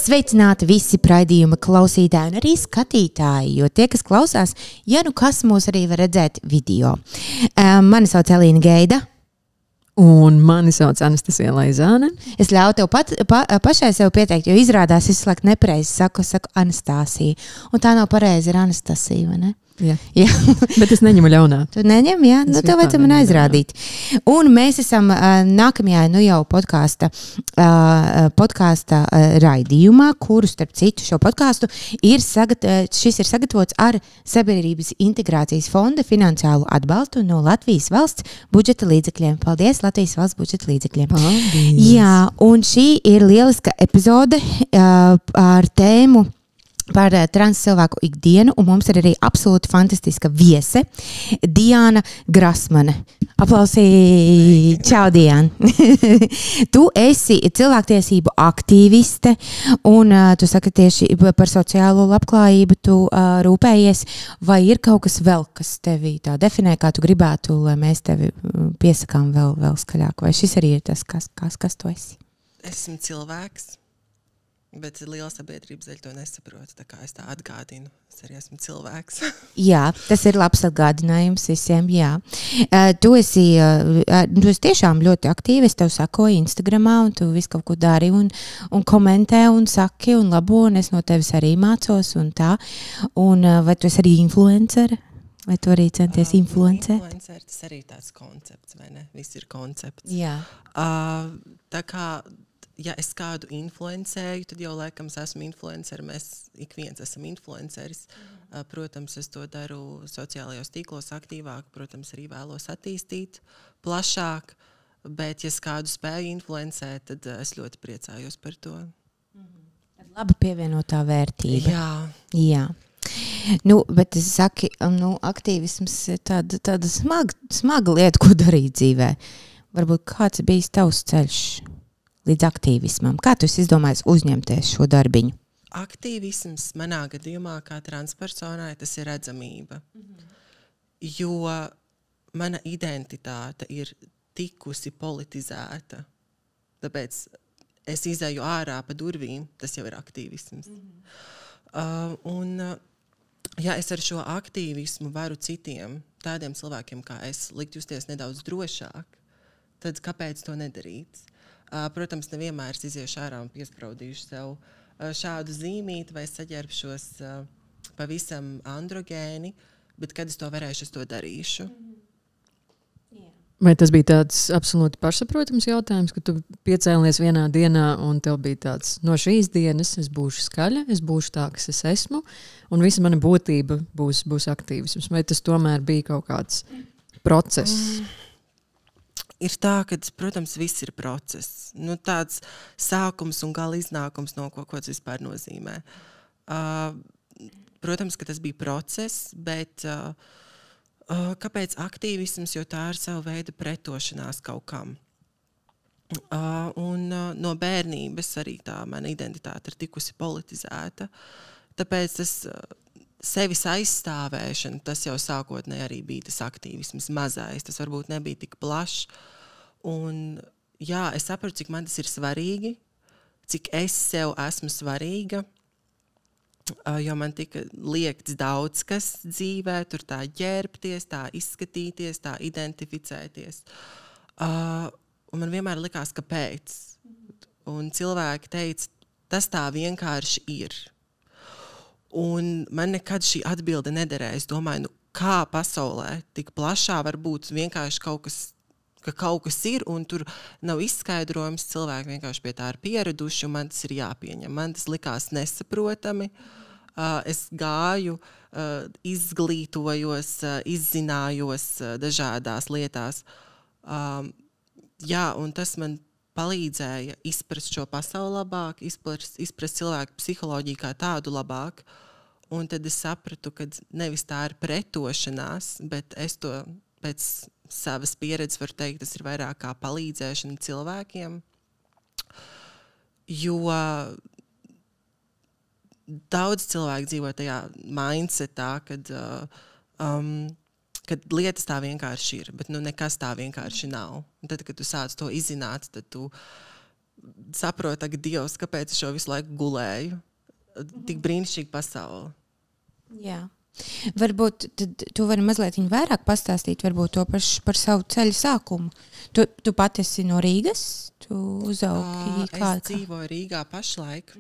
Sveicināti visi raidījuma klausītāji un arī skatītāji, jo tie, kas klausās, ja nu kas mūs arī var redzēt video. Mani sauc Elīna Geida. Un mani sauc Anastasija Laizāne. Es ļauju tev pašai sev pieteikt, jo izrādās es laikam nepareizi saku Anastasija. Un tā nav pareizi, ir Anastasija, vai ne? Jā. Jā. Bet es neņemu ļaunā. Tu neņem, jā? Nu, tev vajadzētu man aizrādīt. Un mēs esam nākamajā, nu jau podkāsta raidījumā, kuru starp citu šo podkāstu šis ir sagatavots ar Sabiedrības integrācijas fonda finansiālu atbalstu no Latvijas valsts budžeta līdzekļiem. Paldies Latvijas valsts budžeta līdzekļiem. Paldies. Jā, un šī ir lieliska epizode ar tēmu par trans cilvēku ikdienu, un mums ir arī absolūti fantastiska viese, Diana Grasmane. Aplausī! Čau, Diana! Tu esi cilvēktiesību aktīviste, un tu saki tieši par sociālo labklājību tu rūpējies, vai ir kaut kas vēl, kas tevi tā definē, kā tu gribētu, lai mēs tevi piesakām vēl skaļāk, vai šis arī ir tas, kas tu esi? Esmu cilvēks. Bet liela sabiedrības daļa to nesaprot, tā kā es tā atgādinu. Es arī esmu cilvēks. Jā, tas ir labs atgādinājums visiem, jā. Tu esi tiešām ļoti aktīvi, es tev sakoju Instagramā, un tu visu kaut ko dari, un komentē, un saki, un labo, un es no tevis arī mācos, un tā. Un vai tu esi arī influencere? Vai tu arī centies influencēt? Influencer, tas arī tāds koncepts, vai ne? Viss ir koncepts. Jā. Tā kā ja es kādu influencēju, tad jau laikam es esmu influenceri, mēs ik viens esam influenceris. Protams, es to daru sociālajos tīklos aktīvāk, protams, arī vēlos attīstīt plašāk, bet ja es kādu spēju influencēt, tad es ļoti priecājos par to. Laba pievienotā vērtība. Jā. Jā. Nu, bet es saki, aktīvisms ir tāda smaga lieta, ko darīt dzīvē. Varbūt kāds bijis tavs ceļš līdz aktīvismam? Kā tu esi izdomājis uzņemties šo darbiņu? Aktīvisms manā gadījumā kā transpersonai tas ir redzamība. Jo mana identitāte ir tikusi politizēta. Tāpēc es izēju ārā pa durvīm, tas jau ir aktīvisms. Ja es ar šo aktīvismu varu citiem, tādiem cilvēkiem kā es, likt justies nedaudz drošāk, tad kāpēc to nedarīt? Protams, nevienmēr es iziešu ārā un piespraudīšu sev šādu zīmīti vai saģērbšos pavisam androgēni, bet kad es to varēšu, es to darīšu. Vai tas bija tāds absolūti pašsaprotams jautājums, ka tu piecēlies vienā dienā un tev bija tāds, no šīs dienas es būšu skaļa, es būšu tā, kas es esmu, un visa mana būtība būs aktīvisms? Vai tas tomēr bija kaut kāds process? Ir tā, ka, protams, viss ir process. Nu, tāds sākums un gala iznākums no ko tas vispār nozīmē. Protams, ka tas bija process, bet kāpēc aktīvisms, jo tā ir sava veida pretošanās kaut kam. Un no bērnības arī tā mana identitāte ir tikusi politizēta. Tāpēc tas sevis aizstāvēšana, tas jau sākotnēji arī bija tas aktīvisms mazais, tas varbūt nebija tik plašs. Un jā, es saprotu, cik man tas ir svarīgi, cik es sev esmu svarīga, jo man tika liekts daudz kas dzīvē, tur tā ģērbties, tā izskatīties, tā identificēties. Un man vienmēr likās, kāpēc. Un cilvēki teica, tas tā vienkārši ir. Un man nekad šī atbilde nederēja. Es domāju, kā pasaulē tik plašā var būt vienkārši kaut kas ir, un tur nav izskaidrojums, cilvēki vienkārši pie tā ir pieraduši, un man tas ir jāpieņem. Man tas likās nesaprotami. Es gāju, izglītojos, izzinājos dažādās lietās. Jā, un tas man palīdzēja izprast šo pasauli labāk, izprast cilvēku psiholoģiju kā tādu labāk. Un tad es sapratu, ka nevis tā ir pretošanās, bet es to pēc savas pieredzes varu teikt, tas ir vairāk kā palīdzēšana cilvēkiem. Jo daudz cilvēku dzīvo tajā mindsetā, kad kad lietas tā vienkārši ir, bet nekas tā vienkārši nav. Un tad, kad tu sāc to izzināt, tad tu saproti, ka Dievs, kāpēc es šo visu laiku gulēju. Tik brīnišķīga pasaule. Jā. Varbūt tu vari mazliet vairāk pastāstīt varbūt to par savu ceļu sākumu. Tu pati esi no Rīgas? Tu uzaugi Es dzīvoju Rīgā pašlaik.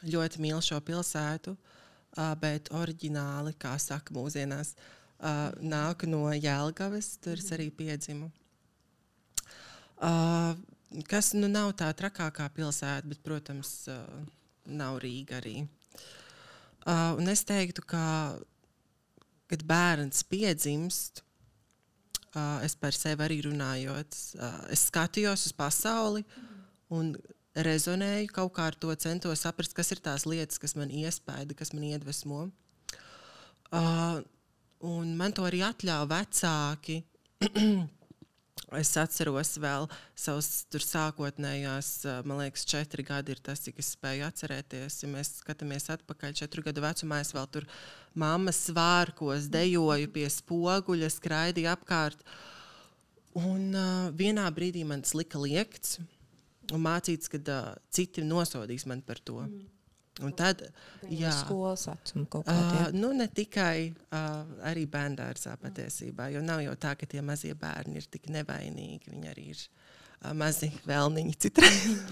Ļoti mīlu šo pilsētu, bet oriģināli, kā saka mūsdienās, nāku no Jelgavas, tur es arī piedzimu. Kas nav tā trakākā pilsēta, bet, protams, nav Rīga arī. Un es teiktu, ka, kad bērns piedzimst, es par sevi arī runājot, es skatījos uz pasauli un rezonēju kaut kā ar to, centos saprast, kas ir tās lietas, kas man iespēja, kas man iedvesmo. Un man to arī atļauj vecāki. Es atceros vēl savus tur sākotnējās, man liekas, 4 gadi ir tas, cik es spēju atcerēties. Ja mēs skatāmies atpakaļ 4 gadu vecumā, es vēl tur mammas svārkos dejoju pie spoguļa, skraidīju apkārt. Un vienā brīdī man tas lika liekts un mācīts, ka citi nosodīs mani par to. Un tad, skolas vecumu kaut kā ne tikai arī bērndārzā patiesībā, jo nav jau tā, ka tie mazie bērni ir tik nevainīgi, viņi arī ir mazi vēlniņi citreiz.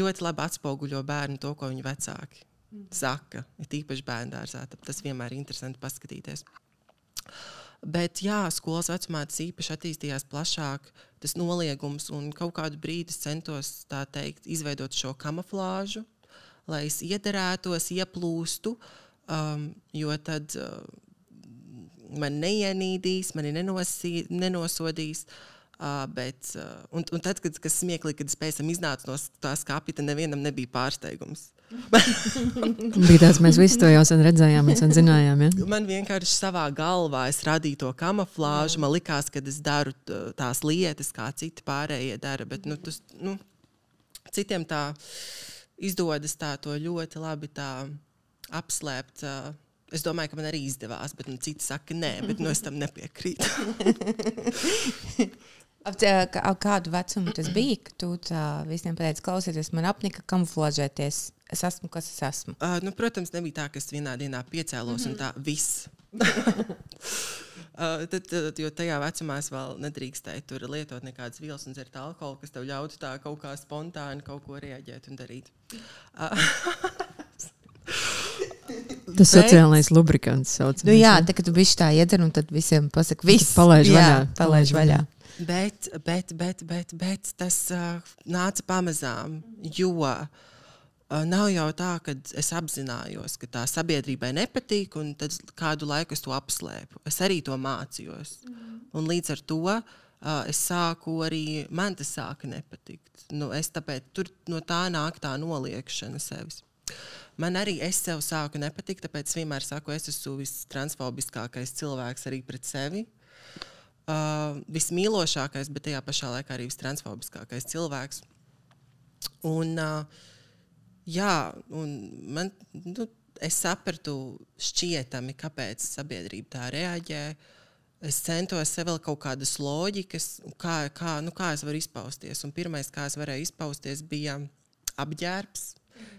Ļoti labi atspoguļo bērnu to, ko viņi vecāki saka, ir tīpaši bērndārzā, tas vienmēr ir interesanti paskatīties. Bet skolas vecumā tas īpaši attīstījās plašāk, tas noliegums, un kaut kādu brīdi centos, tā teikt, izveidot šo kamuflāžu, lai es iederētos, ieplūstu, jo tad man neienīdīs, mani nenosodīs, bet, un tad, kas smieklīgi, kad es pēc tam iznācu no tā skapja, tad nevienam nebija pārsteigums. Bija tāds, mēs visi to jau sen redzējām, mēs sen zinājām, ja? Man vienkārši savā galvā es radīju to kamuflāžu, man likās, ka es daru tās lietas, kā citi pārējie dara, bet citiem tā izdodas tā to ļoti labi tā apslēpt. Es domāju, ka man arī izdevās, bet citi saka nē, bet es tam nepiekrītu. Kādu vecumu tas bija, ka tu visiem pateici, klausieties, man apnika kamuflāžēties. Es esmu, kas es esmu. Protams, nebija tā, ka es vienā dienā piecēlos un tā viss. Jo tajā vecumā es vēl nedrīkstēju tur lietot nekādas vielas un dzert alkoholu, kas tev ļautu tā kaut kā spontāni kaut ko reaģēt un darīt. Tas sociālais lubrikants sauc. Jā, tā, ka tu bišķi tā iedzer un tad visiem pasaka viss. Palaiž vaļā. Bet tas nāca pamazām, jo nav jau tā, ka es apzinājos, ka tā sabiedrībai nepatīk un tad kādu laiku es to apslēpu. Es arī to mācījos. Un līdz ar to es sāku arī, man tas sāka nepatikt. Tāpēc tur no tā nāk tā noliekšana sevis. Man arī es sev sāku nepatikt, tāpēc es vienmēr saku, es esmu vistransfobiskākais cilvēks arī pret sevi. Vismīlošākais, bet tajā pašā laikā arī vistransfobiskākais cilvēks. Un es sapratu šķietami, kāpēc sabiedrība tā reaģē. Es centos sev vēl kaut kādas loģikas, kā es varu izpausties. Un pirmais, kā es varēju izpausties, bija apģērbs.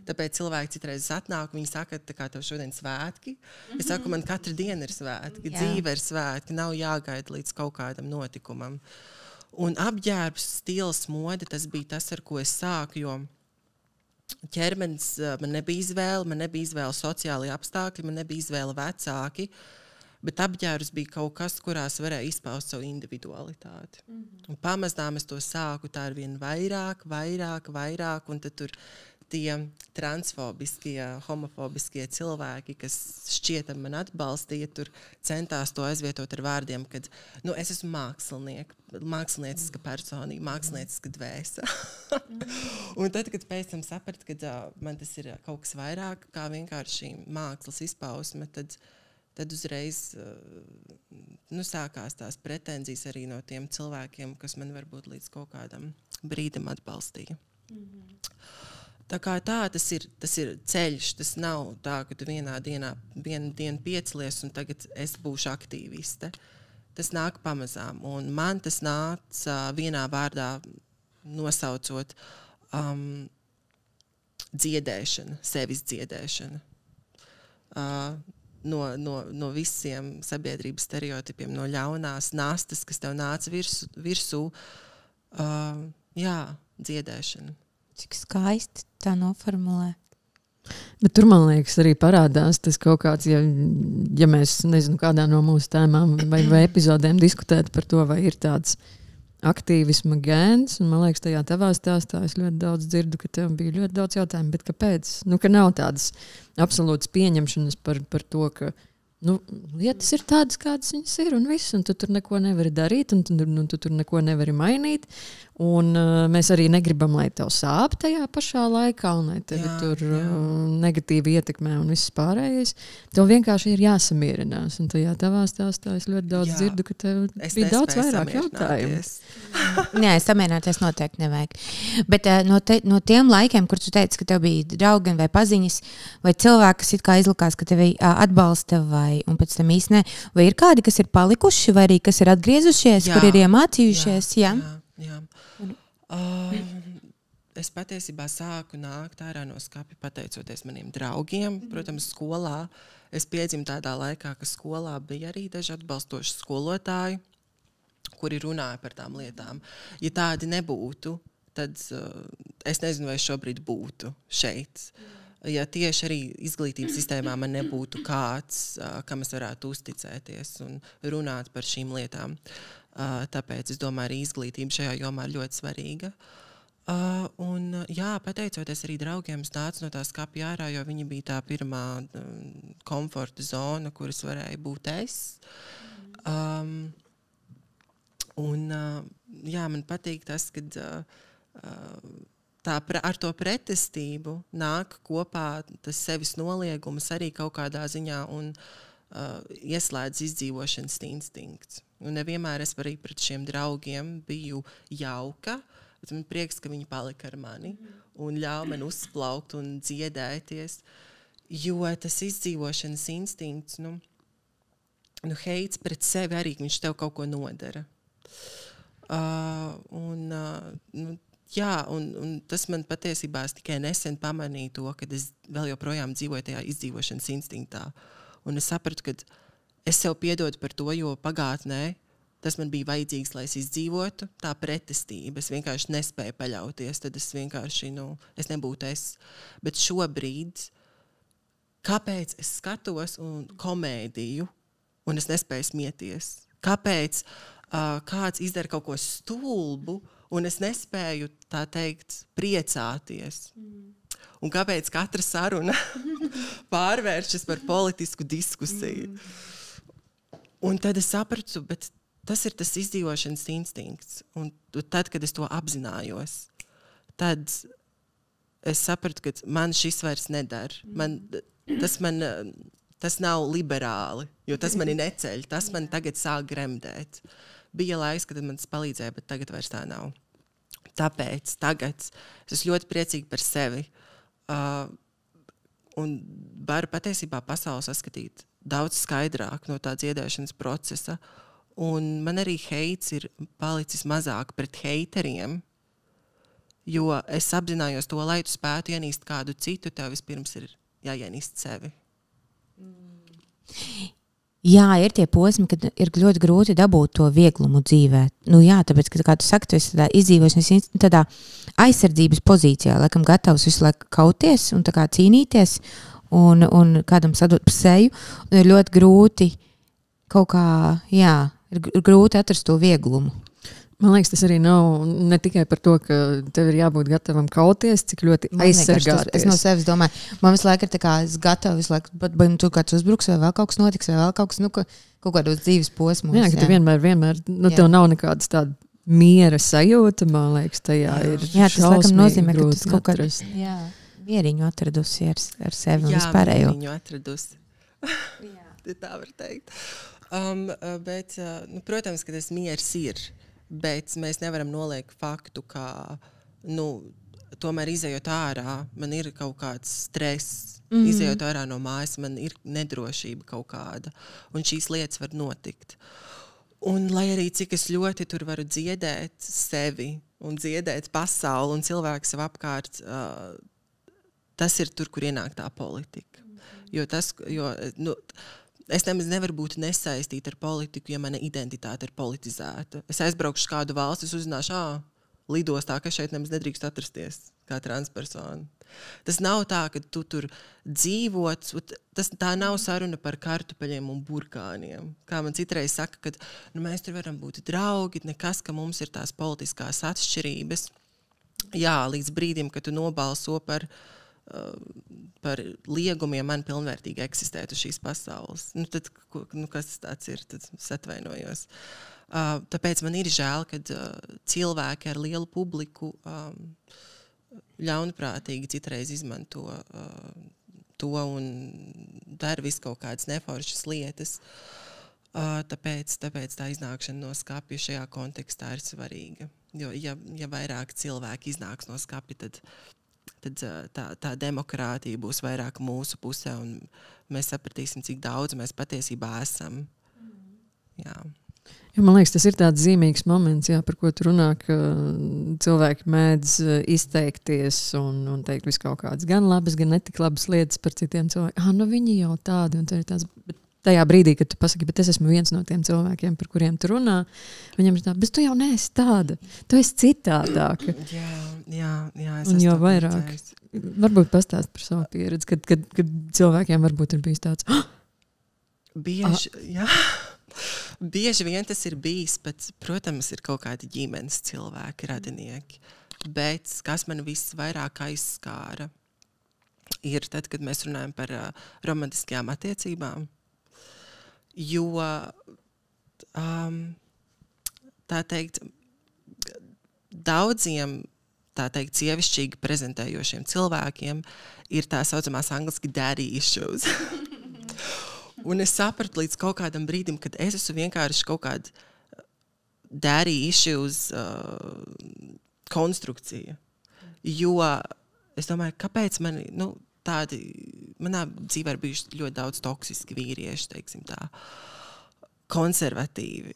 Tāpēc cilvēki citreiz atnāk, viņi saka, kā tev šodien svētki. Es saku, man katru dienu ir svētki, dzīve ir svētki, nav jāgaida līdz kaut kādam notikumam. Un apģērbs, stils, mode, tas bija tas, ar ko es sāku, jo ķermenis, man nebija izvēle sociāli apstākļi, man nebija izvēle vecāki, bet apģērbs bija kaut kas, kurās varēja izpaust savu individualitāti. Un pamazām es to sāku tā ar vien vairāk, un tad tur tie transfobiskie, homofobiskie cilvēki, kas šķietam man atbalstīja, tur centās to aizvietot ar vārdiem, kad es esmu mākslinieciska personība, mākslinieciska dvēse. Un tad, kad pēc tam sapratu, ka man tas ir kaut kas vairāk kā vienkārši mākslas izpausme, tad uzreiz sākās tās pretenzijas arī no tiem cilvēkiem, kas man varbūt līdz kaut kādam brīdim atbalstīja. Tā kā tas ir ceļš, tas nav tā, ka tu vienu dienu piecelies un tagad es būšu aktīviste. Tas nāk pamazām, un man tas nāca vienā vārdā nosaucot dziedēšana, sevis dziedēšana. No visiem sabiedrības stereotipiem, no ļaunās nastas, kas tev nāca virsū, dziedēšana. Cik skaisti tā noformulē. Bet tur, man liekas, arī parādās tas kaut kāds, ja mēs, nezinu, kādā no mūsu tēmām vai epizodēm diskutēt par to, vai ir tāds aktīvisma gēns, un man liekas, tajā tavā stāstā es ļoti daudz dzirdu, ka tev bija ļoti daudz jautājumu, bet kāpēc? Ka nav tādas absolūtas pieņemšanas par to, ka lietas ir tādas, kādas viņas ir, un viss, un tu tur neko nevari darīt, un tu tur neko nevari mainīt, un mēs arī negribam, lai tev sāp tajā pašā laikā, un lai tevi tur negatīvi ietekmē un viss pārējais. Tev vienkārši ir jāsamierinās, un tajā tavā stāstā es ļoti daudz dzirdu, ka tev bija daudz vairāk jautājumu. Nē, samierināties noteikti nevajag. Bet no tiem laikiem, kur tu teici, ka tev bija draugi vai paziņas, vai cilvēki, kas it kā izlikās, ka tevi atbalsta, un pēc tam īsti ne, vai ir kādi, kas ir palikuši, vai arī kas ir atgriezušies, kur ir iemācījušies? Jā. Es patiesībā sāku nākt ārā no skapja pateicoties maniem draugiem. Protams, skolā es piedzimu tādā laikā, ka skolā bija arī daži atbalstoši skolotāji, kuri runāja par tām lietām. Ja tādi nebūtu, tad es nezinu, vai šobrīd būtu šeit. Ja tieši arī izglītības sistēmā man nebūtu kāds, kam es varētu uzticēties un runāt par šīm lietām. Tāpēc es domāju, arī izglītība šajā jomā ir ļoti svarīga. Pateicoties arī draugiem, es nācu no tā skapja ārā, jo viņi bija tā pirmā komforta zona, kuras varēja būt es. Man patīk tas, kad ar to pretestību nāk kopā tas sevis noliegums arī kaut kādā ziņā un ieslēdz izdzīvošanas instinkts. Un nevienmēr es arī pret šiem draugiem biju jauka, bet man prieks, ka viņi palika ar mani un ļauj man uzplaukt un dziedēties, jo tas izdzīvošanas instinkts, heits pret sevi arī, viņš tev kaut ko nodara. Un tas man patiesībā es tikai nesen pamanīju to, kad es vēl joprojām dzīvoju tajā izdzīvošanas instinktā. Un es sapratu, ka es sev piedodu par to, jo pagātnē tas man bija vajadzīgs, lai es izdzīvotu, tā pretestība. Es vienkārši nespēju paļauties, tad es vienkārši, es nebūtu es. Bet šobrīd, kāpēc es skatos un komēdiju, un es nespēju smieties? Kāpēc kāds izdara kaut ko stulbu, un es nespēju, tā teikt, priecāties? Un kāpēc katra saruna pārvēršas par politisku diskusiju? Un tad es sapratu, bet tas ir tas izdzīvošanas instinkts. Un tad, kad es to apzinājos, tad es sapratu, ka man šis vairs nedara. Tas nav liberāli, jo tas mani neceļ. Tas man tagad sāk gremdēt. Bija laiks, kad man tas palīdzēja, bet tagad vairs tā nav. Tāpēc tagad es esmu ļoti priecīga par sevi. Un varu patiesībā pasauli saskatīt daudz skaidrāk no tā dziedēšanas procesa. Un man arī heits ir palicis mazāk pret heiteriem, jo es apzinājos to, lai tu spētu ienīst kādu citu, tev vispirms ir jāienīst sevi. Jā, ir tie posmi, kad ir ļoti grūti dabūt to vieglumu dzīvē. Tāpēc, ka, kā tu saki, tu esi tādā izdzīvošanas, tādā aizsardzības pozīcijā, laikam gatavs visu laiku kauties un tā kā cīnīties un kādam sadot pa seju. Un ir ļoti grūti kaut kā, ir grūti atrast to vieglumu. Man liekas, tas arī nav ne tikai par to, ka tev ir jābūt gatavam kauties, cik ļoti aizsargāties. Es no sevis domāju, man visu laiku ir tā kā, es gatavu visu laiku, bet tu kāds uzbruks, vai vēl kaut kas notiks, vai vēl kaut kas, kaut kādos dzīves posmos. Jā, ka tu vienmēr, tev nav nekādas tāda miera sajūta, man liekas, tajā ir jā, tas laikam nozīmē, ka tas kaut kā mieriņu atradusi ar sevi un vispārējo. Jā, mieriņu atradusi. Tā var teikt. Bet, protams, ka tas miers ir. Bet mēs nevaram noliekt faktu, ka tomēr izejot ārā, man ir kaut kāds stress, izejot ārā no mājas, man ir nedrošība kaut kāda, un šīs lietas var notikt. Un lai arī cik es ļoti tur varu dziedēt sevi un dziedēt pasauli un cilvēku sev apkārt, tas ir tur, kur ienāk tā politika. Es nemaz nevaru būt nesaistīta ar politiku, ja mana identitāte ir politizēta. Es aizbraukšu kādu valsti, es uzzināšu, lidostā, ka šeit nemaz nedrīkst atrasties kā transpersona. Tas nav tā, ka tu tur dzīvot, tā nav saruna par kartupeļiem un burkāniem. Kā man citreiz saka, ka mēs tur varam būt draugi, nekas, ka mums ir tās politiskās atšķirības. Jā, līdz brīdim, kad tu nobalso par liegumiem man pilnvērtīgi eksistēt uz šīs pasaules. Tad, kas tas tāds ir? Tad es atvainojos. Tāpēc man ir žēl, kad cilvēki ar lielu publiku ļaunprātīgi citreiz izmanto to un dara visu kaut kādas neforšas lietas. Tāpēc tā iznākšana no skapja šajā kontekstā ir svarīga. Jo, ja vairāk cilvēki iznāks no skapja, tad tā demokrātija būs vairāk mūsu pusē un mēs sapratīsim, cik daudz mēs patiesībā esam. Jā. Jo, man liekas, tas ir tāds zīmīgs moments, par ko tu runā, ka cilvēki mēdz izteikties un teikt visu kaut kādas gan labas, gan netik labas lietas par citiem cilvēkiem. Viņi jau tādi, un tāds, bet tajā brīdī, kad tu pasaki, bet es esmu viens no tiem cilvēkiem, par kuriem tu runā, viņam ir tā, bet tu jau neesi tāda, tu esi citādāka. Jā, es esmu vairāk. Varbūt pastāst par savu pieredzi, kad cilvēkiem varbūt ir bijis tāds, Bieži vien tas ir bijis, bet, protams, ir kaut kādi ģimenes cilvēki, radinieki. Bet kas man visvairāk aizskāra, ir tad, kad mēs runājam par romantiskajām attiecībām. Jo, tā teikt, daudziem, tā teikt, sievišķīgi prezentējošiem cilvēkiem ir tā saucamās angliski daddy issues. Un es sapratu līdz kaut kādam brīdim, kad es esmu vienkārši kaut kāda daddy issues konstrukcija. Jo es domāju, kāpēc manā dzīvē ir bijuši ļoti daudz toksiski vīrieši, teiksim tā, konservatīvi.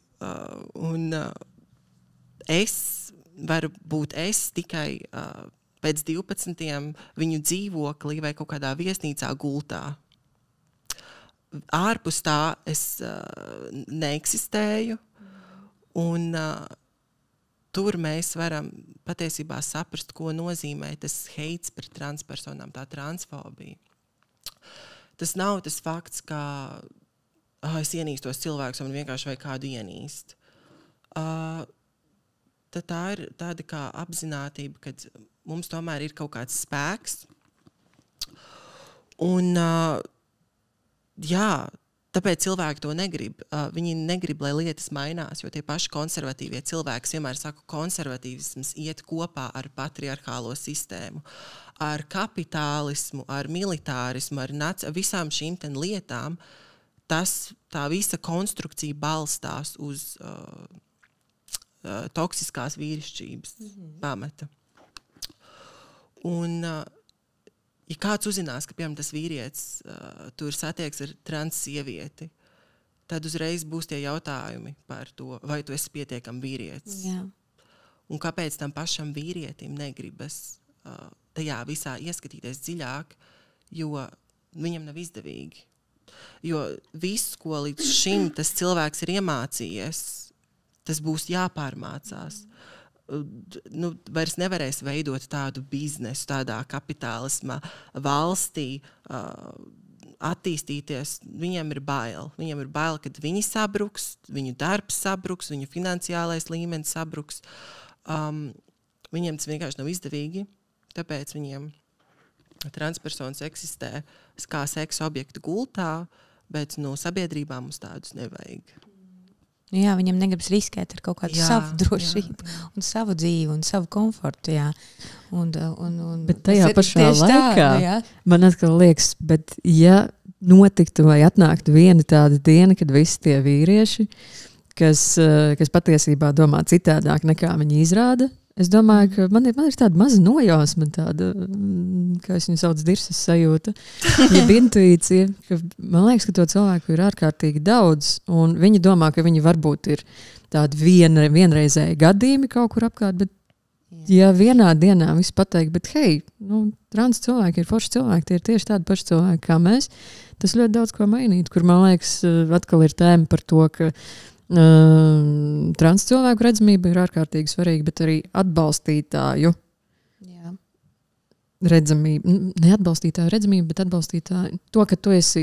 Es varu būt tikai pēc 12 viņu dzīvoklī vai kaut kādā viesnīcā gultā. Ārpus tā es neeksistēju, un tur mēs varam patiesībā saprast, ko nozīmē tas heits pret transpersonām, tā transfobija. Tas nav tas fakts, ka es ienīstos cilvēkus un vienkārši vai kādu ienīst. Tad tā ir tāda kā apzinātība, kad mums tomēr ir kaut kāds spēks, un tāpēc cilvēki to negrib. Viņi negrib, lai lietas mainās, jo tie paši konservatīvie cilvēki vienmēr saka, konservatīvisms iet kopā ar patriarchālo sistēmu, ar kapitālismu, ar militārismu, ar visām šīm lietām. Tā visa konstrukcija balstās uz toksiskās vīrišķības pamata. Un ja kāds uzzinās, ka, piemēram, tas vīrietis tur satieks ar trans sievieti, tad uzreiz būs tie jautājumi par to, vai tu esi pietiekami vīrietis. Jā. Un kāpēc tam pašam vīrietim negribas tajā visā ieskatīties dziļāk, jo viņam nav izdevīgi. Jo viss, ko līdz šim tas cilvēks ir iemācījies, tas būs jāpārmācās. Vairs nevarēs veidot tādu biznesu, tādā kapitālismā valstī, attīstīties. Viņiem ir bail. Viņiem ir bail, kad viņi sabruks, viņu darbs sabruks, viņu finansiālais līmenis sabruks. Viņiem tas vienkārši nav izdevīgi, tāpēc viņiem transpersonas eksistē kā seksa objektu gultā, bet sabiedrībā mums tādus nevajag. Jā, viņam negribas riskēt ar kaut kādu savu drošību un savu dzīvi un savu komfortu. Jā. Bet tajā pašā laikā man atkal liekas, bet ja notiktu vai atnāktu viena tāda diena, kad visi tie vīrieši, kas patiesībā domā citādāk nekā viņi izrāda, Es domāju, ka man ir tāda maza nojausma, tāda, kā es viņu sauc, dirsas sajūta, jeb intuīcija, ka man liekas, ka to cilvēku ir ārkārtīgi daudz, un viņi domā, ka viņi varbūt ir tādi vienreizēji gadījumi kaut kur apkārt, bet ja vienā dienā viss pateikt, bet hei, trans cilvēki ir forši cilvēki, tie ir tieši tādi paši cilvēki kā mēs, tas ļoti daudz ko mainīt, kur man liekas, atkal ir tēma par to, ka trans cilvēku redzamība ir ārkārtīgi svarīga, bet arī atbalstītāju redzamība. Ne atbalstītāju redzamība, bet atbalstītāju. To, ka tu esi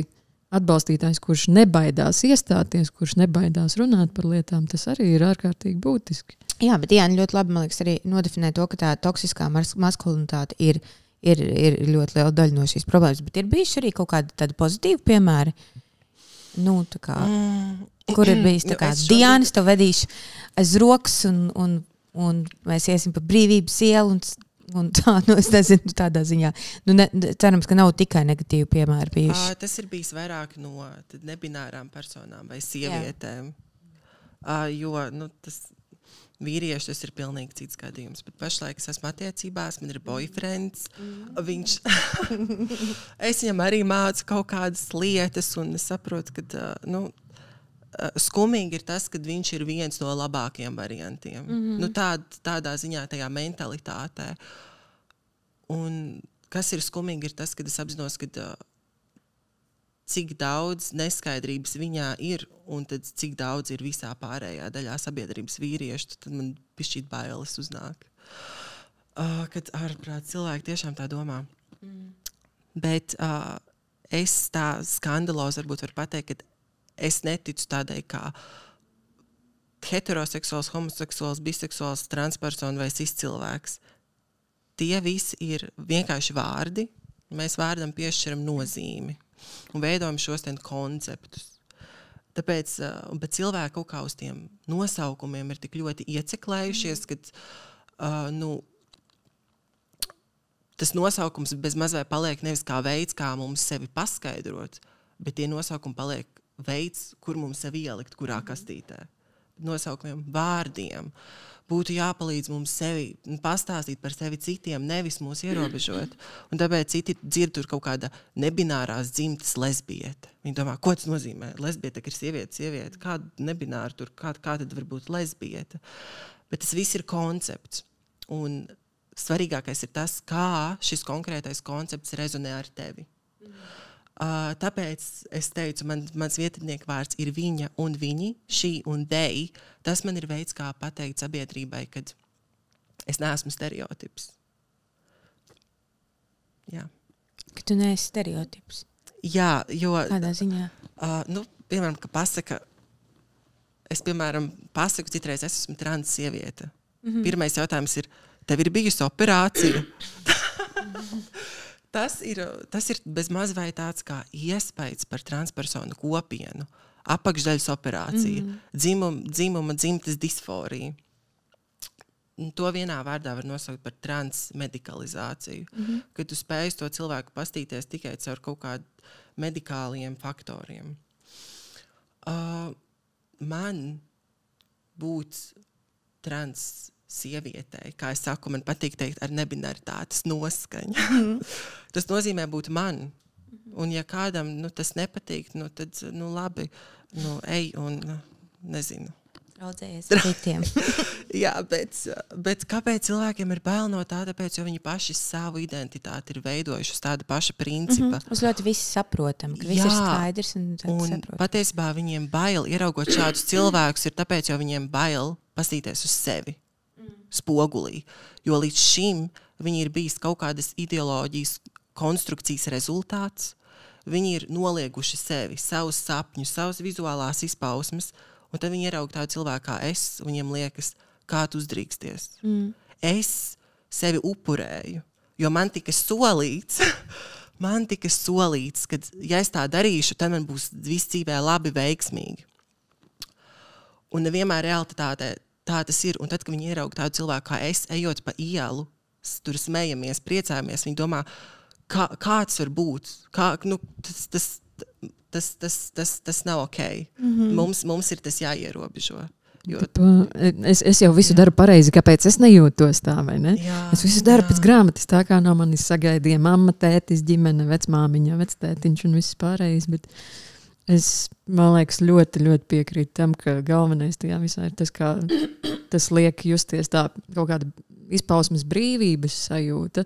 atbalstītājs, kurš nebaidās iestāties, kurš nebaidās runāt par lietām, tas arī ir ārkārtīgi būtiski. Jā, bet Jāni ļoti labi, man liekas, arī nodefinē to, ka tā toksiskā maskulinitāte ir ļoti liela daļa no šīs problēmas, bet ir bijuši arī kaut kādi tādi pozitīvi piemēri. Tā kā, kur ir bijis tā kā Diānis, to vedīšu aiz rokas un mēs iesim pa Brīvības ielu un tā, es nezinu, tādā ziņā. Cerams, ka nav tikai negatīvi piemēri bijuši. Tas ir bijis vairāk no nebinārām personām vai sievietēm. Jo, tas vīrieši, tas ir pilnīgi cits gadījums. Bet pašlaik es esmu attiecībās, man ir boyfriends. Viņš, es viņam arī mācu kaut kādas lietas, un es saprotu, ka, skumīgi ir tas, ka viņš ir viens no labākajiem variantiem. Tādā ziņā, tajā mentalitātē. Un kas ir skumīgi, ir tas, kad es apzinos, ka cik daudz neskaidrības viņā ir, un tad cik daudz ir visā pārējā daļā sabiedrības vīriešu, tad man pišķīt bailes uznāk. Kad ārprāt cilvēki tiešām tā domā. Bet es tā skandalozi varbūt varu pateikt, ka es neticu tādai kā heteroseksuāls, homoseksuāls, biseksuāls, transpersona vai cis cilvēks. Tie visi ir vienkārši vārdi, mēs vārdam piešķiram nozīmi. Un veidojam šos konceptus. Tāpēc, bet cilvēki kaut kā uz tiem nosaukumiem ir tik ļoti ieceklējušies, ka tas nosaukums bez mazvai paliek nevis kā veids, kā mums sevi paskaidrot, bet tie nosaukumi paliek veids, kur mums sevi ielikt, kurā kastītē. Nosaukumiem, vārdiem. Būtu jāpalīdz mums sevi pastāstīt par sevi citiem, nevis mūs ierobežot. Un tāpēc citi dzird tur kaut kāda nebinārās dzimtas lesbiete. Viņi domā, ko tas nozīmē? Lesbiete ir sieviete. Kāda nebināra tur, kā tad var būt lesbiete? Bet tas viss ir koncepts. Un svarīgākais ir tas, kā šis konkrētais koncepts rezonē ar tevi. Tāpēc es teicu, mans vietinieka vārds ir viņa un viņi, šī un dei. Tas man ir veids, kā pateikt sabiedrībai, kad es neesmu stereotips. Jā. Ka tu neesi stereotips? Jā, jo... Kādā ziņā? Piemēram, ka pasaka, es, piemēram, pasaku citreiz, es esmu trans sieviete. Pirmais jautājums ir, tev ir bijusi operācija? Tas ir bez maz vai tāds kā iespējas par transpersonu kopienu, apakšdaļas operācija, dzimuma dzimtas disforija. To vienā vārdā var nosaukt par transmedikalizāciju, kad tu spēj to cilvēku pastīties tikai caur kaut kādu medikāliem faktoriem. Man būt trans sievietei, kā es saku, man patīk teikt ar nebinaritātes noskaņu. Tas nozīmē būt man. Un ja kādam tas nepatīk, tad labi, ej un nezinu. Raudzējies citiem. Jā, bet kāpēc cilvēkiem ir bail no tā? Tāpēc, jo viņi paši savu identitāti ir veidojuši uz tāda paša principa. Uz ļoti visi saprotam, ka viss ir skaidrs un saprotam. Patiesībā viņiem bail ieraugot šādus cilvēkus ir tāpēc, jo viņiem bail pastīties uz sevi. Spogulī, jo līdz šim viņi ir bijis kaut kādas ideoloģijas konstrukcijas rezultāts. Viņi ir nolieguši sevi, savus sapņus, savus vizuālās izpausmes, un tad viņi ieraug tādu cilvēku kā es, un viņiem liekas, kā tu uzdrīksties. Es sevi upurēju, jo man tika solīts, ka ja es tā darīšu, tad man būs viss dzīvē labi, veiksmīgi. Un nevienmēr realitātē tā tas ir, un tad, kad viņi ieraug tādu cilvēku kā es, ejot pa ielu, tur smejamies, priecājamies, viņi domā, kā tas var būt? Tas nav ok. Mums ir tas jāierobežo. Es jau visu daru pareizi, kāpēc es nejūtos tā, vai ne? Jā, Es visu daru pēc grāmatas, tā kā no manis sagaidīja mamma, tētis, ģimene, vecmāmiņa, vectētiņš un viss pārējais, bet man liekas, ļoti, ļoti piekrīt tam, ka galvenais tajā visā ir tas, kā tas liek justies tā kaut kāda izpausmes brīvības sajūta.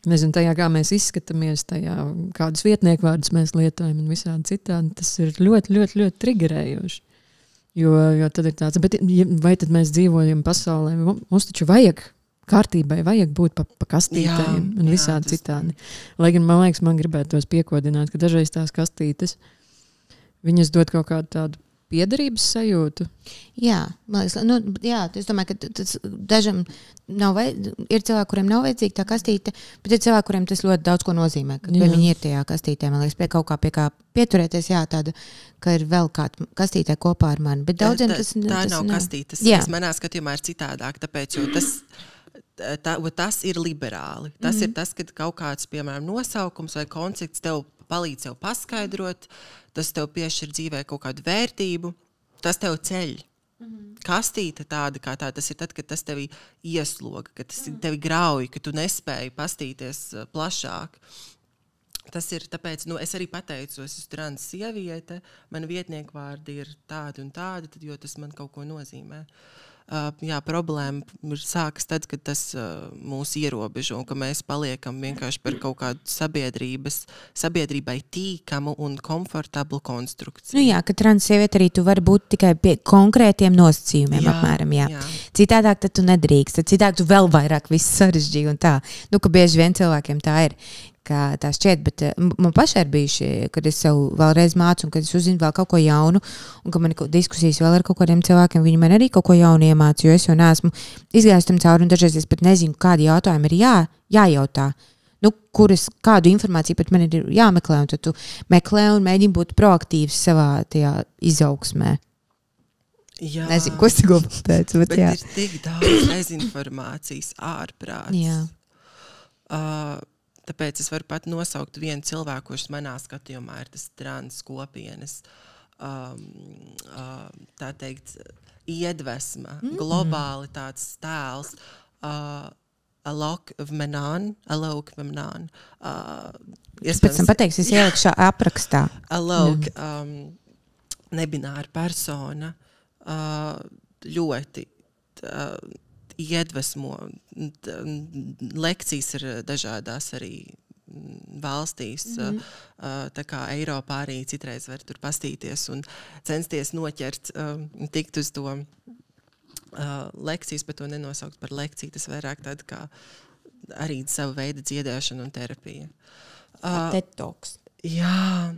Nezinu, tajā, kā mēs izskatāmies, tajā, kādus vietnieku vārdus mēs lietojam un visādi citādi, tas ir ļoti, ļoti, ļoti triggerējoši. Jo tad ir tāds, bet vai tad mēs dzīvojam pasaulē, mums taču vajag kārtībai, vajag būt pa kastītēm un visādi citādi. Lai gan, man liekas, man gribētos piekodināt, ka dažreiz tās kastītes, viņas dod kaut kādu tādu piederības sajūtu. Jā, man liekas, es domāju, ka tas dažam ir cilvēki, kuriem nav vajadzīga tā kastīte, bet ir cilvēki, kuriem tas ļoti daudz ko nozīmē, ka viņi ir tajā kastītē, man liekas, pie kā pieturēties, tāda, ka ir vēl kāda kastītē kopā ar mani, bet daudziem tas nav kastītes, tas manā skatījumā ir citādāk, tāpēc, jo tas ir liberāli. Tas ir tas, kad kaut kāds, piemēram, nosaukums vai koncepts tev palīdz sev paskaidrot, tas tev piešķir dzīvē kaut kādu vērtību, tas tev ceļ. Kastīte tāda kā tā, tas ir tad, kad tas tevi iesloga, kad tas tevi grauj, ka tu nespēji pastīties plašāk. Tas ir tāpēc, es arī pateicu, es esmu trans sieviete, man vietnieku vārdi ir tādi un tādi, tad, jo tas man kaut ko nozīmē. Problēma sākas tad, kad tas mūs ierobežo un ka mēs paliekam vienkārši par kaut kādu sabiedrībai tīkamu un komfortablu konstrukciju. Ka trans sieviete arī tu vari būt tikai pie konkrētiem nosacījumiem, apmēram, jā. Citādāk tad tu nedrīkst, tad citādāk tu vēl vairāk visu sarežģīji un tā. Ka bieži vien cilvēkiem tā ir. Kā tā šķiet, bet man pašai ir bijuši, kad es sev vēlreiz mācu un kad es uzzinu vēl kaut ko jaunu un ka man ir diskusijas vēl ar kaut kādiem cilvēkiem, viņi man arī kaut ko jaunu iemāca, jo es jau neesmu izgājusi tam cauri un dažreiz es pat nezinu, kādi jautājumi ir jājautā. Kādu informāciju pat man ir jāmeklē un tad tu meklē un mēģini būt proaktīvs savā tajā izaugsmē. Jā. Nezinu, ko es tikko pateicu, bet ir tik daudz dezinformācijas ārprāts. Jā. Tāpēc es varu pat nosaukt vienu cilvēku, kurš manā skatījumā ir tas trans kopienas, tā teikt, iedvesma, globāli tāds tēls, Alok Memnon. Es pēc tam pateikšu, es ielikšu aprakstā. Alok, nebināra persona, ļoti iedvesmo. Lekcijas ir dažādās arī valstīs. Tā kā Eiropā arī citreiz var tur pastīties un censties noķert, tikt uz to lekcijas, bet to nenosaukt par lekciju. Tas vairāk tāda kā arī sava veida dziedēšana un terapija. TED Talks. Jā,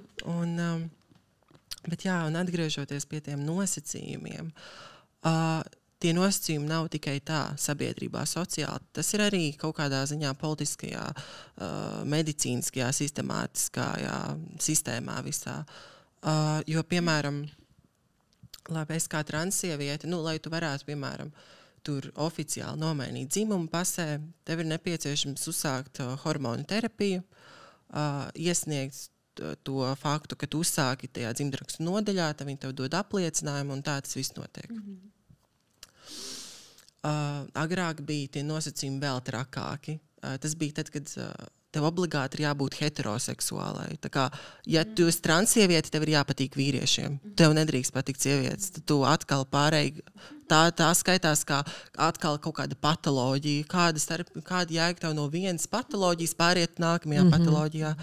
bet un atgriežoties pie tiem nosacījumiem, tie nosacījumi nav tikai tā sabiedrībā, sociāli. Tas ir arī kaut kādā ziņā politiskajā, medicīniskajā, sistemātiskajā sistēmā visā. Jo, piemēram, es kā transsieviete, lai tu varētu, piemēram, tur oficiāli nomainīt dzimumu pasē, tev ir nepieciešams uzsākt hormonu terapiju, iesniegt to faktu, ka tu uzsāki tajā dzimtrakstu nodaļā, tad viņi tev dod apliecinājumu un tā tas viss notiek. Agrāk bija tie nosacījumi vēl trakāki. Tas bija tad, kad tev obligāti ir jābūt heteroseksuālai. Tā kā, ja tu esi transsieviete, tev ir jāpatīk vīriešiem. Tev nedrīkst patikt sievietes. Tad tu atkal pārēji, tā skaitās kā atkal kaut kāda patoloģija. Kāda jēga tev no vienas patoloģijas pāriet nākamajā patoloģijā.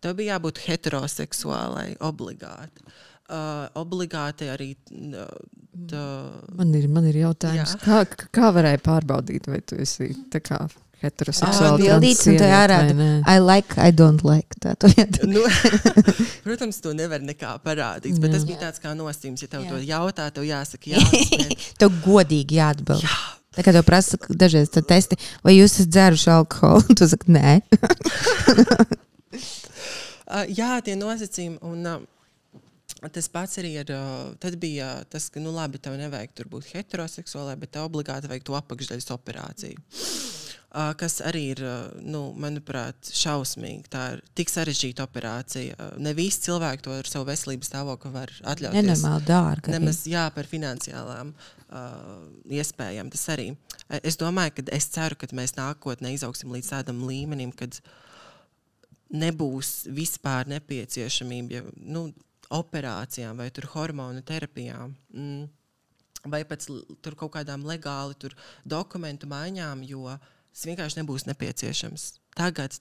Tev bija jābūt heteroseksuālai, obligāti. Obligāti arī Man ir jautājums, kā varēja pārbaudīt, vai tu esi tā kā heteroseksuāli transsieviete? I don't like. Protams, to nevar nekā parādīt, bet tas bija tāds kā nosacījums, ja tev to jautā, tev jāsaka jā. Tev godīgi jāatbild. Jā. Tā kā tev prasa dažreiz testi, vai jūs esat dzēruši alkoholu, un tu saki nē. Jā, tie nosacījumi un tas pats arī tad bija tas, ka, labi, tev nevajag tur būt heteroseksuālai, bet tev obligāti vajag to apakšdaļas operāciju. kas arī ir, manuprāt, šausmīgi. Tā ir tik sarežģīta operācija. Ne visi cilvēki to ar savu veselības stāvokli var atļauties. Nenormāli dārga. Nemaz, par finansiālām iespējām. Tas arī. Es domāju, es ceru, ka mēs nākotnē izaugsim līdz tādam līmenim, kad nebūs vispār nepieciešamība operācijām vai tur hormonu terapijām. Vai pēc tur kaut kādām legāli tur dokumentu maiņām, jo tas vienkārši nebūs nepieciešams. Tagad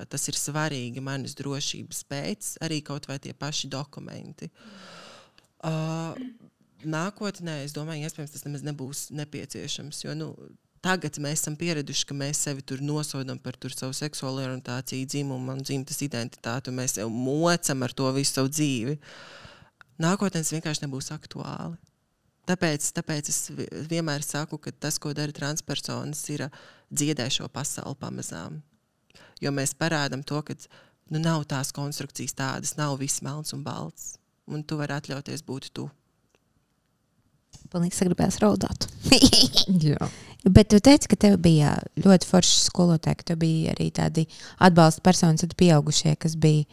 tas ir svarīgi manas drošības pēc, arī kaut vai tie paši dokumenti. Nākotnē, es domāju, iespējams, tas nemaz nebūs nepieciešams, jo, tagad mēs esam pieraduši, ka mēs sevi tur nosodam par tur savu seksuālo orientāciju, dzimumu un dzimtas identitāti, un mēs sev mocam ar to visu savu dzīvi. Nākotnē tas vienkārši nebūs aktuāli. Tāpēc es vienmēr saku, ka tas, ko dara transpersonas, ir dziedē šo pasauli pamazām. Jo mēs parādam to, ka nav tās konstrukcijas tādas, nav viss melns un balts. Un tu vari atļauties būt tu. Palīgs sagribējās raudāt. Jā. Bet tu teici, ka tev bija ļoti forši skolotāji, ka tev bija arī tādi atbalsta personas, tad pieaugušie, kas bija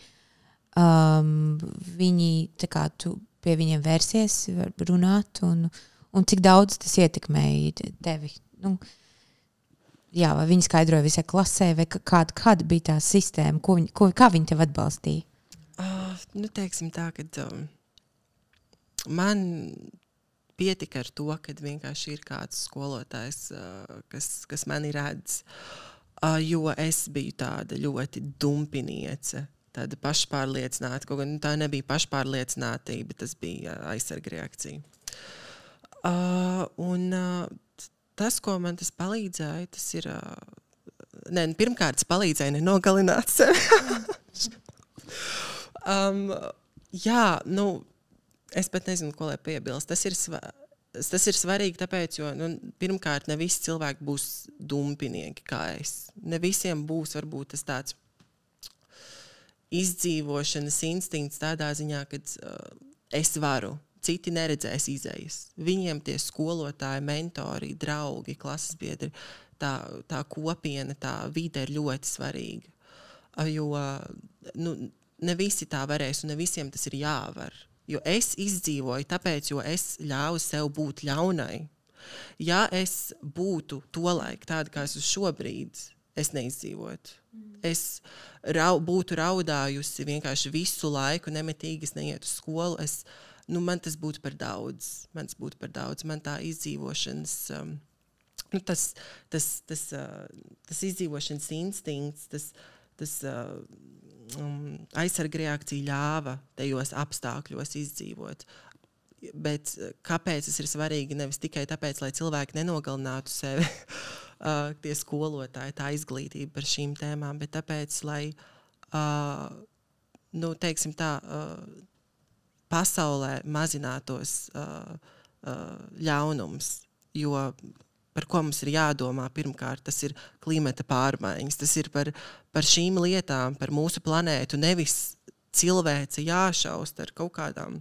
viņi, tā kā tu pie viņiem vērsies, runāt, un cik daudz tas ietekmēja tevi? Vai viņi skaidroja visai klasē, vai kāda bija tā sistēma, kā viņi tev atbalstīja? Teiksim tā, ka man pietika ar to, kad vienkārši ir kāds skolotājs, kas mani redz, jo es biju tāda ļoti dumpiniece, tāda pašpārliecināta, kaut gan tā nebija pašpārliecinātība, tas bija aizsarga reakcija. Tas, ko man tas palīdzēja, tas ir... pirmkārt, tas palīdzēja nenogalināt sevi. Es pat nezinu, ko lai piebilst. Tas ir svarīgi, tāpēc, jo pirmkārt, ne visi cilvēki būs dumpinieki kā es. Ne visiem būs varbūt tas tāds izdzīvošanas instinkts tādā ziņā, kad es varu, citi neredzēs izējas. Viņiem tie skolotāji, mentori, draugi, klases biedri, tā kopiena, tā vide ir ļoti svarīga. Jo ne visi tā varēs un ne visiem tas ir jāvar. Jo es izdzīvoju tāpēc, jo es ļauju sev būt ļaunai. Ja es būtu tolaik tāda, kā es uz šobrīd, es neizdzīvotu. Es būtu raudājusi vienkārši visu laiku, nemitīgi, es neietu uz skolu. Man tas būtu par daudz. Man tā izdzīvošanas, tas izdzīvošanas instinkts, tas aizsarga reakcija ļāva tajos apstākļos izdzīvot. Bet kāpēc tas ir svarīgi? Nevis tikai tāpēc, lai cilvēki nenogalinātu sevi, tie skolotāji, tā izglītība par šīm tēmām, bet tāpēc, lai, teiksim tā, pasaulē mazinātos ļaunums, jo par ko mums ir jādomā pirmkārt, tas ir klimata pārmaiņas, tas ir par šīm lietām, par mūsu planētu, nevis cilvēce jāšaust ar kaut kādām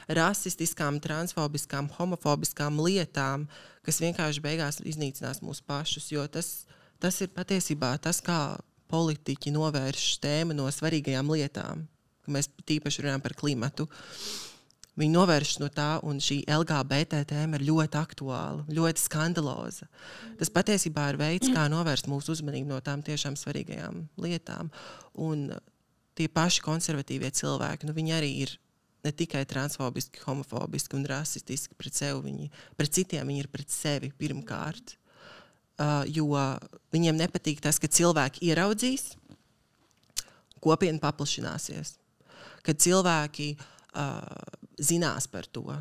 rasistiskām, transfobiskām, homofobiskām lietām, kas vienkārši beigās iznīcinās mūsu pašus, jo tas ir patiesībā tas, kā politiķi novērš tēmu no svarīgajām lietām, ka mēs tīpaši runājam par klimatu. Viņi novērš no tā, un šī LGBT tēma ir ļoti aktuāla, ļoti skandaloza. Tas patiesībā ir veids, kā novērst mūsu uzmanību no tām tiešām svarīgajām lietām. Un tie paši konservatīvie cilvēki, viņi arī ir ne tikai transfobiski, homofobiski un rasistiski pret sevi, pret citiem viņi ir pret sevi pirmkārt. Jo viņiem nepatīk tas, ka cilvēki ieraudzīs, kopiena paplašināsies. Kad cilvēki zinās par to,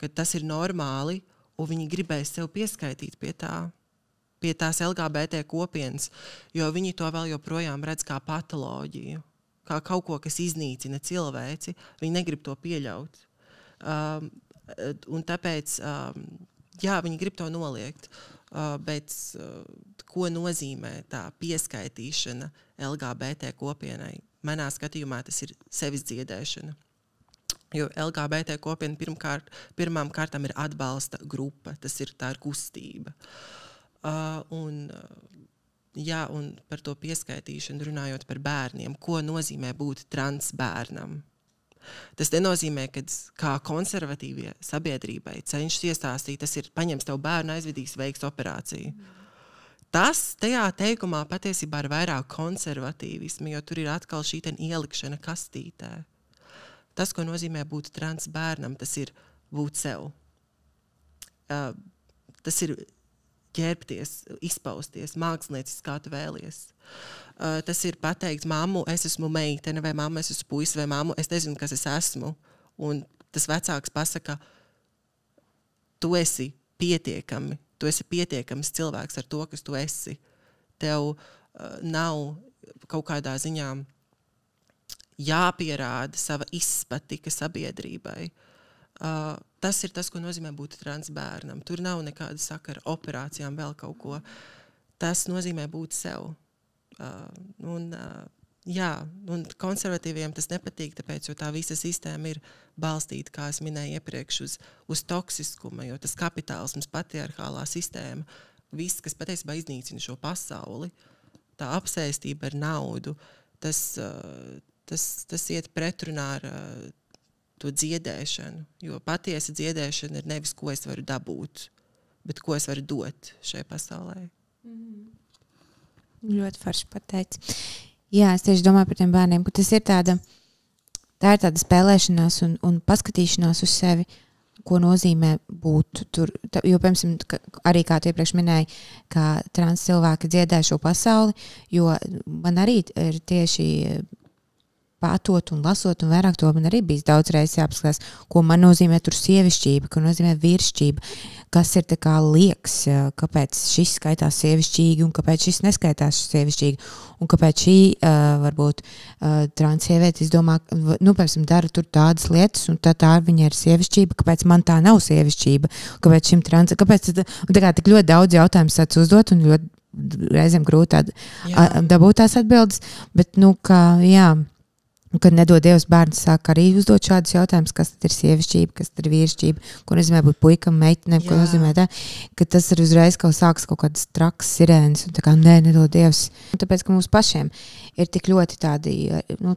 ka tas ir normāli, un viņi gribēs sev pieskaitīt pie tās LGBT kopienas, jo viņi to vēl joprojām redz kā patoloģiju, kā kaut ko, kas iznīcina cilvēci, viņi negrib to pieļaut. Un tāpēc, viņi grib to noliegt, bet ko nozīmē tā pieskaitīšana LGBT kopienai? Manā skatījumā tas ir sevis dziedēšana. Jo LGBT kopiena pirmām kārtām ir atbalsta grupa, tā ir kustība. Un Jā, un par to pieskaitīšanu runājot par bērniem, ko nozīmē būt transbērnam. Tas nenozīmē, ka kā konservatīvie sabiedrībai cenšas iestāstīt, tas ir paņems tev bērnu, aizvedīs, veiks operāciju. Tas tajā teikumā patiesībā ir vairāk konservatīvismi, jo tur ir atkal šī ielikšana kastītē. Tas, ko nozīmē būt transbērnam, tas ir būt sev. Tas ir ģērbties, izpausties, mākslinieciski, kā tu vēlies. Tas ir pateikt, mammu, es esmu meitene, vai mammu, es esmu puisi, vai mammu, es nezinu, kas es esmu. Un tas vecāks pasaka, tu esi pietiekams cilvēks ar to, kas tu esi. Tev nav kaut kādā ziņā jāpierāda sava izpatika sabiedrībai. Tas ir tas, ko nozīmē būt transbērnam. Tur nav nekāda sakara operācijām, vēl kaut ko. Tas nozīmē būt sev. Un konservatīviem tas nepatīk, tāpēc, jo tā visa sistēma ir balstīta, kā es minēju iepriekš, uz toksiskumu, jo tas kapitālisms, patriarchālā sistēma, viss, kas patiesībā iznīcina šo pasauli, tā apsēstība ar naudu, tas iet pretrunā ar to dziedēšanu, jo patiesa dziedēšana ir nevis, ko es varu dabūt, bet ko es varu dot šai pasaulē. Ļoti forši pateicis. Jā, es tieši domāju par tiem bērniem, ka tas ir tā ir tāda spēlēšanās un paskatīšanās uz sevi, ko nozīmē būt tur. Jo, piemēram, arī kā tu iepriekš minēji, kā trans cilvēki dziedē šo pasauli, jo man arī ir tieši pātot un lasot un vairāk to man arī bijis daudz reizes jāpaskatās, ko man nozīmē tur sievišķība, ko nozīmē vīrišķība, kas ir tā kā liekas, kāpēc šis skaitās sievišķīgi un kāpēc šis neskaitās sievišķīgi un kāpēc šī varbūt trans sieviete, es domāju, piemēram, dara tur tādas lietas un tā viņa ir sievišķība, kāpēc man tā nav sievišķība, kāpēc šim trans, kāpēc un tā kā tik ļoti daudz jautājums tāds uzdot un ļoti reizēm grūti dabūt tās atbildes, bet, kad nedod Dievs bērns sāk arī uzdot šādus jautājumus, kas tad ir sievišķība, kas tad ir vīrišķība, ko nozīmē būt puikam, meitenēm, ko nozīmē tā, ka tas ir uzreiz sāks kaut kādas trakas sirēnas, un tā kā nedod Dievs. Un tāpēc, ka mums pašiem ir tik ļoti tādi,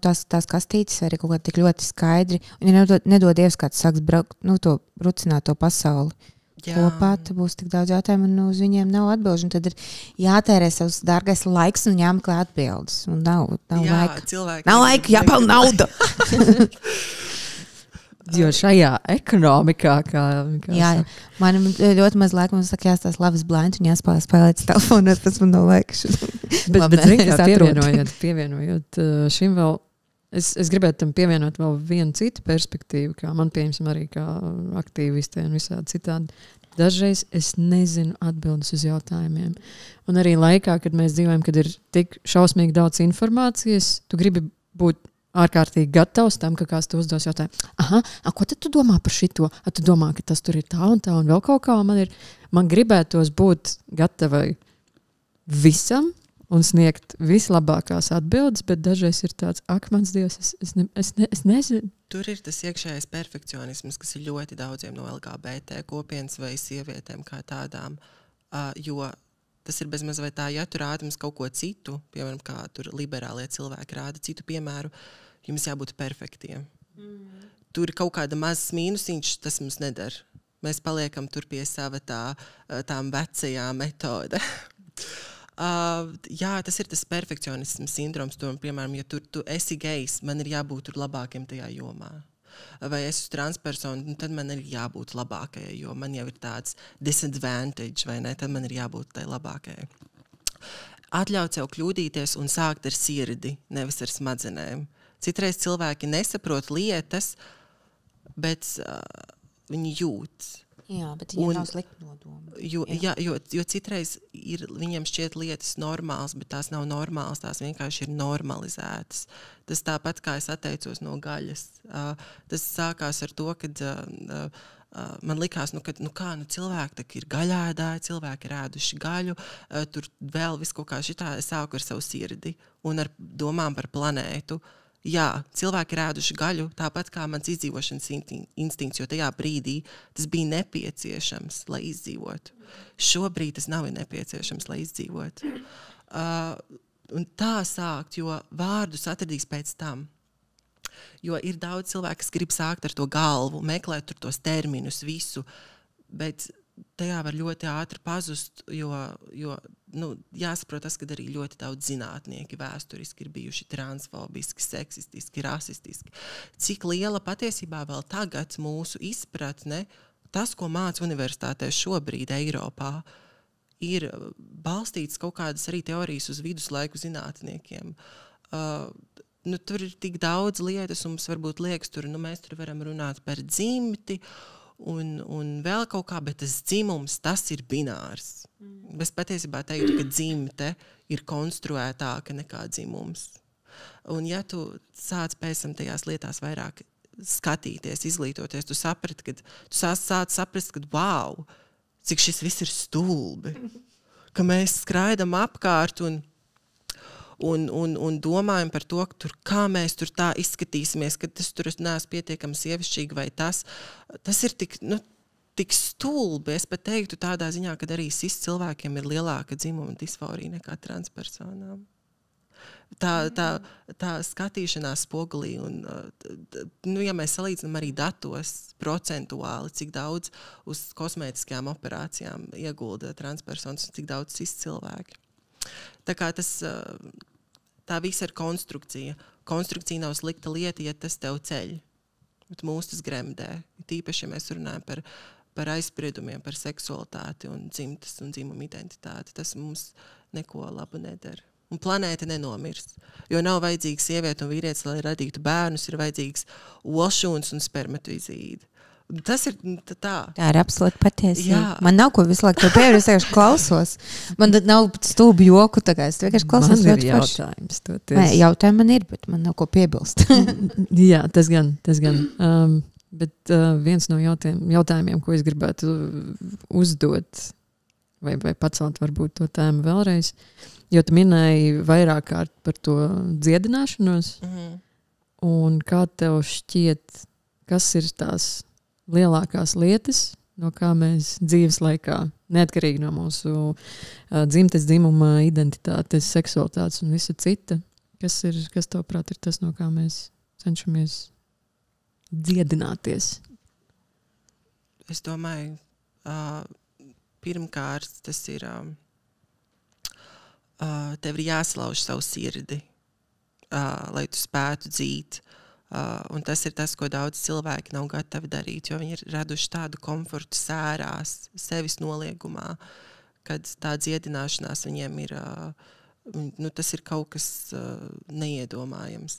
tās kastītes arī kaut kā tik ļoti skaidri, un ja nedod Dievs kāds sāks braukt, rucināt to pasauli. Kopā būs tik daudz jautājumu un uz viņiem nav atbilžu. Un tad ir jātērē savs dārgais laiks un jāmeklē atbildes. Un nav laika. Nav laika, jāpelna nauda. Jo šajā ekonomikā, man ļoti maz laika, man saka, jāstās lavas blēņas un jāspēlēt telefonos, tas man nav laika. bet zini, kā pievienojot šim vēl, es gribētu tam pievienot vēl vienu citu perspektīvu, kā man pieņemsim arī kā aktīvistē un visādi citādi. Dažreiz es nezinu atbildes uz jautājumiem. Un arī laikā, kad mēs dzīvojam, kad ir tik šausmīgi daudz informācijas, tu gribi būt ārkārtīgi gatavs tam, ka kāds tu uzdos jautājumu. Ko tad tu domā par šito? Tu domā, ka tas tur ir tā un vēl kaut kā. Man gribētos būt gatavai visam un sniegt vislabākās atbildes, bet dažreiz ir tāds, mans Dievs, es nezinu. Tur ir tas iekšējais perfekcionisms, kas ir ļoti daudziem no LGBT kopienas vai sievietēm kā tādām, jo tas ir bezmaz vai tā, ja tu rādi mums kaut ko citu, piemēram, kā tur liberālie cilvēki rāda citu piemēru, jums jābūt perfektiem. Tur ir kaut kāda mazs mīnusiņš, tas mums nedara. Mēs paliekam tur pie sava tām vecajām metode. Tas ir tas perfekcionisms sindroms, piemēram, ja tu esi gejs, man ir jābūt tur labākiem tajā jomā. Vai es esmu transpersona, tad man ir jābūt labākajai, jo man jau ir tāds disadvantage, vai ne, tad man ir jābūt tai labākajai. Atļaut sev kļūdīties un sākt ar sirdi, nevis ar smadzenēm. Citreiz cilvēki nesaprot lietas, bet viņi jūt. Jā, bet viņiem nav slikti nodomi. Jo citreiz viņiem šķiet lietas normāls, bet tās nav normāls, tās vienkārši ir normalizētas. Tas tāpat, kā es atteicos no gaļas. Tas sākās ar to, kad man likās, cilvēki ir gaļēdāji, cilvēki ir ēduši gaļu, tur vēl viss kaut kā šitā, es sāku ar savu sirdi un ar domām par planētu. Jā, cilvēki ir ēduši gaļu, tāpat kā mans izdzīvošanas instinkts, jo tajā brīdī tas bija nepieciešams, lai izdzīvotu. Šobrīd tas nav nepieciešams, lai izdzīvotu. Un tā sākt, jo vārdus atradīs pēc tam. Jo ir daudz cilvēku, kas grib sākt ar to galvu, meklēt tur tos terminus, visu, bet tajā var ļoti ātri pazust, jo jāsaprot tas, ka arī ļoti daudz zinātnieki vēsturiski ir bijuši transfobiski, seksistiski, rasistiski. Cik liela patiesībā vēl tagad mūsu izpratne, tas, ko māca universitātē šobrīd Eiropā, ir balstīts kaut kādas arī teorijas uz viduslaiku zinātniekiem. Tur ir tik daudz lietas, un mums varbūt liekas, mēs tur varam runāt par dzimti, un vēl kaut kā, bet tas dzimums, tas ir binārs. Es patiesībā teiktu, ka dzimte ir konstruētāka nekā dzimums. Un ja tu sāc pēc tam tajās lietās vairāk skatīties, izglītoties, tu sāc saprast, ka wow, cik šis viss ir stulbi, ka mēs skraidam apkārt un domājam par to, kā mēs tur tā izskatīsimies, ka tas tur neesmu pietiekami sievišķīgi vai tas ir tik stulbi. Es pat teiktu tādā ziņā, ka arī cis cilvēkiem ir lielāka dzimuma disforija nekā transpersonām. Tā skatīšanās spogulī un, ja mēs salīdzinām arī datos procentuāli, cik daudz uz kosmētiskajām operācijām iegulda transpersonas un cik daudz cis cilvēki. Tā kā tā visa ir konstrukcija. Konstrukcija nav slikta lieta, ja tas tev ceļ. Bet mūs tas gremdē. Tīpaši, ja mēs runājam par aizspriedumiem, par seksualitāti un dzimtas un dzimuma identitāti. Tas mums neko labu nedara. Un planēta nenomirs. Jo nav vajadzīgs sieviete un vīrietis, lai radītu bērnus, ir vajadzīgs olšūns un spermatozīdi. Tas ir tā. Tā ir absolūti patiesība. Man nav ko visu laiku to pievērt, es vienkārši klausos. Man nav stulbi joku, es vienkārši klausos. Man ir jautājums. Jautājumi man ir, bet man nav ko piebilst. Jā, tas gan. Bet viens no jautājumiem, ko es gribētu uzdot, vai pacelt varbūt to tēmu vēlreiz, jo tu minēji vairāk kārt par to dziedināšanos, un kā tev šķiet, kas ir tās lielākās lietas, no kā mēs dzīves laikā, neatkarīgi no mūsu dzimtes, dzimuma, identitātes, seksualitātes un visu cita, kas tavuprāt ir tas, no kā mēs cenšamies dziedināties? Es domāju, pirmkārt, tas ir tev ir jāslauž savu sirdi, lai tu spētu dzīt. Un tas ir tas, ko daudz cilvēki nav gatavi darīt, jo viņi ir raduši tādu komfortu sērās, sevis noliegumā, kad tā dziedināšanās viņiem ir, tas ir kaut kas neiedomājams.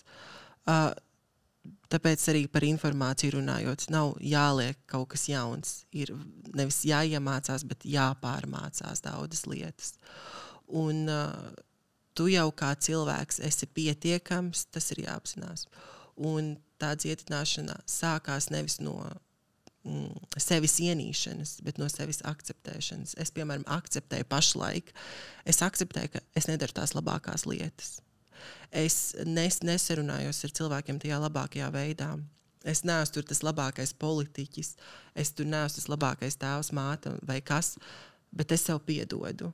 Tāpēc arī par informāciju runājot, nav jāliek kaut kas jauns, ir nevis jāiemācās, bet jāpārmācās daudzas lietas. Un tu jau kā cilvēks esi pietiekams, tas ir jāapzinās. Un tā dziedināšana sākās nevis no sevis ienīšanas, bet no sevis akceptēšanas. Es, piemēram, akceptēju pašlaik. Es akceptēju, ka es nedaru tās labākās lietas. Es nesarunājos ar cilvēkiem tajā labākajā veidā. Es neesmu tur tas labākais politiķis, es tur neesmu tas labākais tēvs, māte vai kas, bet es sev piedodu.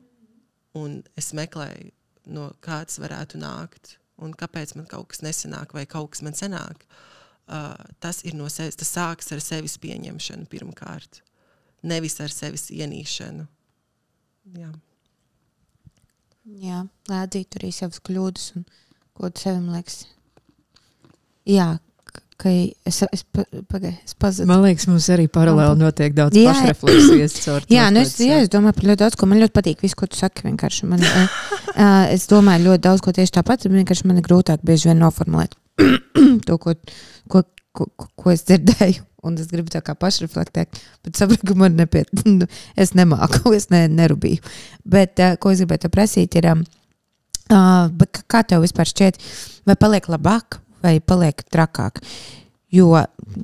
Un es meklēju, no kā tas varētu nākt. Un kāpēc man kaut kas nesanāk vai kaut kas man sanāk, tas ir no sevis, tas sākas ar sevis pieņemšanu pirmkārt, nevis ar sevis ienīšanu. Jā, lēdzīt arī savas kļūdas un ko tu sevim liekas. Jā, ka es pazadu. Man liekas, mums arī paralēli notiek daudz pašrefleksijas. Jā, es domāju par ļoti daudz, ko man ļoti patīk, visu, ko tu saki vienkārši. Es domāju ļoti daudz, ko tieši tāpat, vienkārši man ir grūtāk bieži vien noformulēt to, ko es dzirdēju, un es gribu tā kā pašreflektēt, bet saprotu, ka man es nemāku, es nerubīju. Bet, ko es gribētu prasīt, ir, kā tev vispār šķiet, vai paliek labāk, vai paliek trakāk. Jo,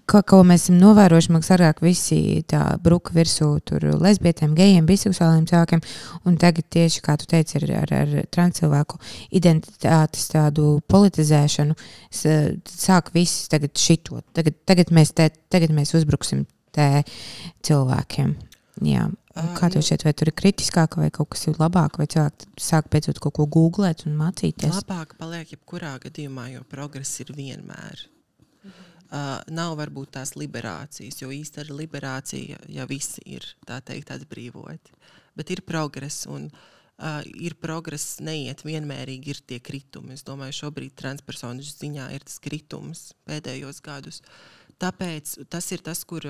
ko mēs esam novērojuši, man sarāk visi tā bruka virsū tur lesbietēm, gejiem, biseksuāliem cilvēkiem, un tagad tieši, kā tu teici, ar transcilvēku identitātes tādu politizēšanu, sāk viss tagad šito. Tagad mēs uzbruksim te cilvēkiem. Jā. Kā tev šķiet, vai tur ir kritiskāk, vai kaut kas ir labāk, vai cilvēki sāk beidzot kaut ko googlēt un mācīties? Labāk paliek jebkurā gadījumā, jo progress ir vienmēr. Nav varbūt tās liberācijas, jo īsti ar liberāciju, ja visi ir, tā teikt, atbrīvoti. Bet ir progress, un ir progress, neiet vienmērīgi, ir tie kritumi. Es domāju, šobrīd transpersonu ziņā ir tas kritums pēdējos gadus. Tāpēc tas ir tas, kur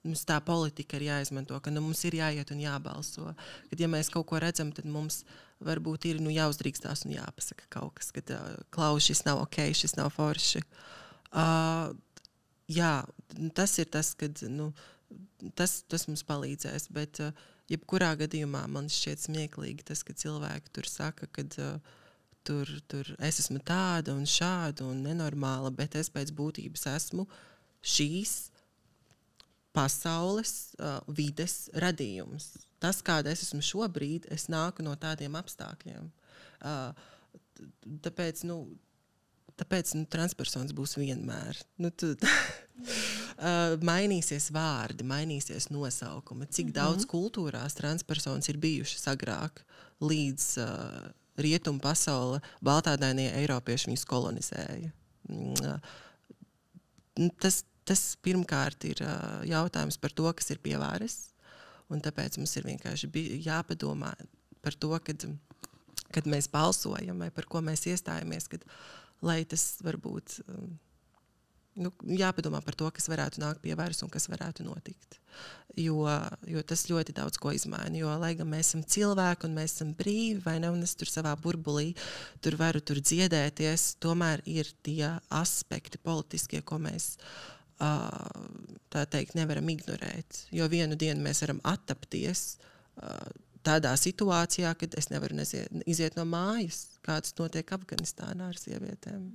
mums tā politika ir jāizmanto, ka mums ir jāiet un jābalso. Kad ja mēs kaut ko redzam, tad mums varbūt ir jāuzdrīkstās un jāpasaka kaut kas, kad klaus, šis nav ok, šis nav forši. Jā, tas ir tas, kad tas mums palīdzēs, bet jebkurā gadījumā man šķiet smieklīgi tas, ka cilvēki tur saka, kad tur es esmu tāda un šāda un nenormāla, bet es pēc būtības esmu šīs pasaules vides radījums. Tas, kāda es esmu šobrīd, es nāku no tādiem apstākļiem. Tāpēc transpersons būs vienmēr. Mainīsies vārdi, mainīsies nosaukumi. Cik daudz kultūrās transpersons ir bijušas agrāk, līdz rietumu pasaule baltādainie eiropieši viņus kolonizēja. Tas pirmkārt ir jautājums par to, kas ir pie varas, un tāpēc mums ir vienkārši jāpadomā par to, kad mēs balsojam vai par ko mēs iestājamies, lai tas varbūt jāpadomā par to, kas varētu nākt pie varas un kas varētu notikt. Jo tas ļoti daudz ko izmaina, jo lai gan mēs esam cilvēki un mēs esam brīvi, vai ne, un es tur savā burbulī varu dziedēties, tomēr ir tie aspekti politiskie, ko mēs tā teikt, nevaram ignorēt. Jo vienu dienu mēs varam attapties tādā situācijā, kad es nevaru iziet no mājas, kāds notiek Afganistānā ar sievietēm.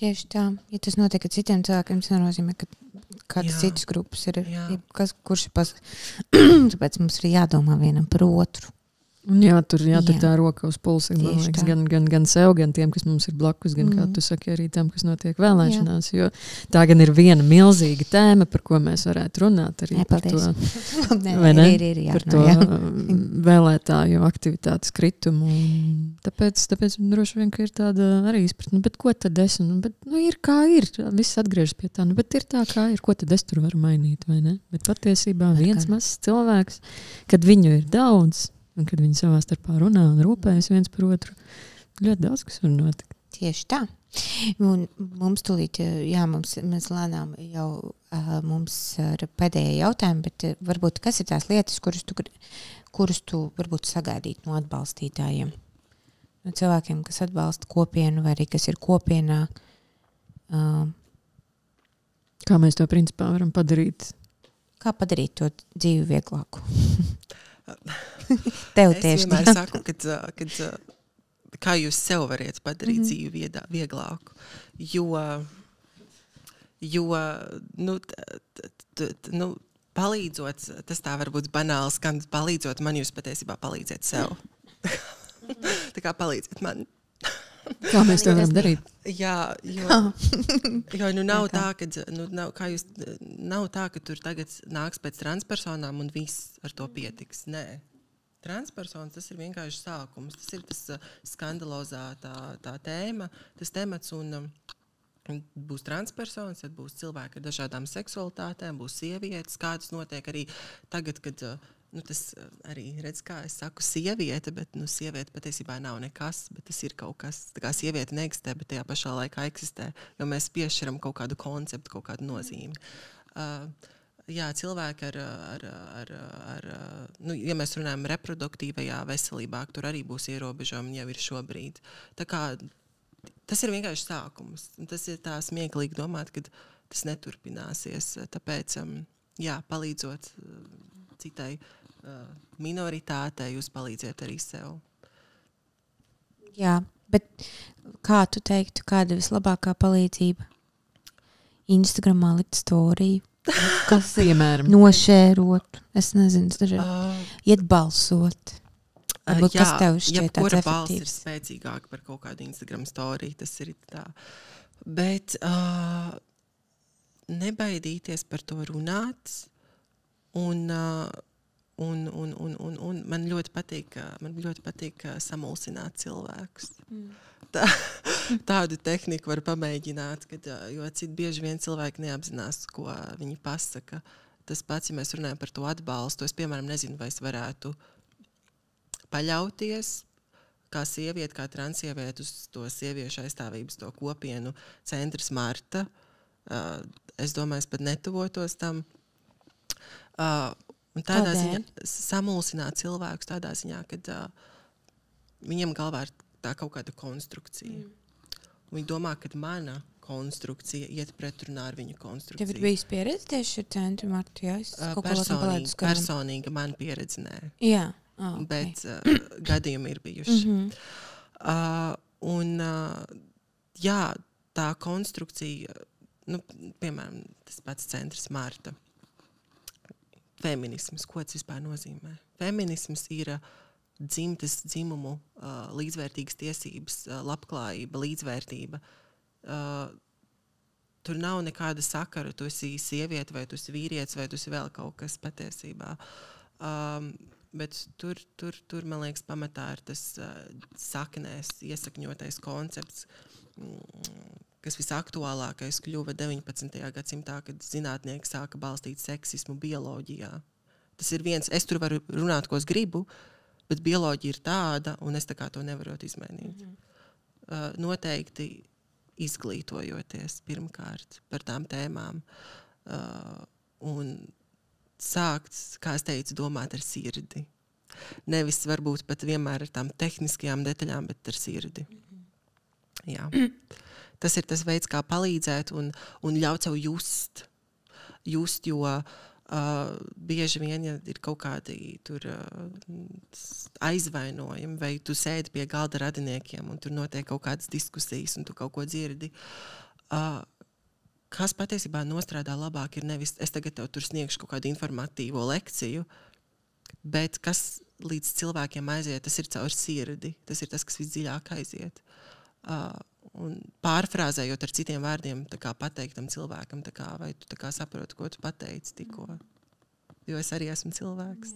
Tieši tā. Ja tas notiek ar citiem cilvēkiem, tas nenozīmē, ka kādas citas grupas ir. Kurš tāpēc mums ir jādomā vienam par otru. Un jātur tā roka uz pulsa, man liekas, gan sev, gan tiem, kas mums ir blakus, gan, kā tu saki, arī tam, kas notiek vēlēšanās, jo tā gan ir viena milzīga tēma, par ko mēs varētu runāt arī par to, vai ne? Par to vēlētāju aktivitātes kritumu. Tāpēc droši vien, ka ir tāda arī izpratne, bet ko tad es, bet ir kā ir, viss atgriežas pie tā, bet ir tā kā ir, ko tad es tur varu mainīt, vai ne? Bet patiesībā viens mazs cilvēks, kad viņu ir daudz, un kad viņi savā starpā runā un rūpējas viens par otru, ļoti daudz, kas var notikt. Tieši tā. Un mums tūlīt, mēs lēnām jau mums ir pēdējie jautājumi, bet varbūt kas ir tās lietas, kurus tu varbūt sagaidīt no atbalstītājiem? No cilvēkiem, kas atbalsta kopienu, vai arī kas ir kopienā. Kā mēs to principā varam padarīt? Kā padarīt to dzīvi vieglāku? Tev tieši es vienmēr saku, kad kā jūs sev variet padarīt dzīvi vieglāku, jo palīdzot, tas tā varbūt banāls, gan palīdzot man, jūs patiesībā palīdziet sev. Tā kā palīdziet man. Kā mēs to varam darīt? Jā, jo nav tā, ka tur tagad nāks pēc transpersonām un viss ar to pietiks. Nē. Transpersons, tas ir vienkārši sākums. Tas ir tas skandalozā tā tēma, tas temats, un būs transpersons, tad būs cilvēki ar dažādām seksualitātēm, būs sievietes, kādas notiek arī tagad, kad tas arī, redz, kā es saku, sieviete, bet sieviete patiesībā nav nekas, bet tas ir kaut kas. Tā kā sieviete neeksistē, bet tajā pašā laikā eksistē, jo mēs piešķiram kaut kādu konceptu, kaut kādu nozīmi. Jā, cilvēki ja mēs runājam reproduktīvajā veselībā, tur arī būs ierobežojumi, jau ir šobrīd. Tā kā tas ir vienkārši sākums. Tas ir tā smieklīgi domāt, ka tas neturpināsies. Tāpēc, palīdzot citai minoritātei, jūs palīdziet arī sev. Jā, bet kā tu teiktu, kāda vislabākā palīdzība? Instagramā likt storiju? Kas, piemēram? Nošērot, es nezinu, iet balsot. Varbūt, kas tev šķiet tāds efektīvs? Balss ir spēcīgāk par kaut kādu Instagram storiju, tas ir tā. Bet nebaidīties par to runāt, un man ļoti patīk samulsināt cilvēkus. Tādu tehniku var pamēģināt, jo bieži vien cilvēki neapzinās, ko viņi pasaka. Tas pats, ja mēs runājam par to atbalstu, es, piemēram, nezinu, vai es varētu paļauties kā sieviete, kā transsieviete uz to sieviešu aizstāvības, to kopienu centrs Marta. Es domāju, es pat netuvotos tam. Un tādā ziņā samulsināt cilvēkus tādā ziņā, kad viņiem galvā ir tā kaut kāda konstrukcija. Viņi domā, ka mana konstrukcija iet pretrunā ar viņu konstrukciju. Tev ir bijis pieredze tieši ar centru Martu, jā? Personīga man pieredze nē. Jā. Okay. Bet gadījumi ir bijuši. Jā, tā konstrukcija, piemēram, tas pats centrs Marta. Feminisms, ko tas vispār nozīmē? Feminisms ir dzimtas, dzimumu, līdzvērtīgas tiesības, labklājība, līdzvērtība. Tur nav nekāda sakara, tu esi sieviete, vai tu esi vīrietis, vai tu esi vēl kaut kas patiesībā. Bet tur, man liekas, pamatā ir tas saknēs, iesakņotais koncepts, kas visaktuālākais kļuva 19. gadsimtā, kad zinātnieki sāka balstīt seksismu bioloģijā. Tas ir viens, es tur varu runāt, ko es gribu, bet bioloģija ir tāda, un es tā kā to nevarot izmainīt. Noteikti izglītojoties pirmkārt par tām tēmām un sākt, kā es teicu, domāt ar sirdi. Nevis varbūt pat vienmēr ar tām tehniskajām detaļām, bet ar sirdi. Jā. Tas ir tas veids, kā palīdzēt un ļaut sev just, jo bieži vien, ja ir kaut kādi tur aizvainojumi, vai tu sēdi pie galda radiniekiem un tur notiek kaut kādas diskusijas un tu kaut ko dzirdi, kas patiesībā nostrādā labāk ir nevis, es tagad tev tur sniegšu kaut kādu informatīvo lekciju, bet kas līdz cilvēkiem aiziet, tas ir caur sirdi, tas ir tas, kas visdziļāk aiziet. Un pārfrāzējot ar citiem vārdiem, tā kā pateikt tam cilvēkam, tā kā, vai tu tā kā saproti, ko tu pateici tikko. Jo es arī esmu cilvēks.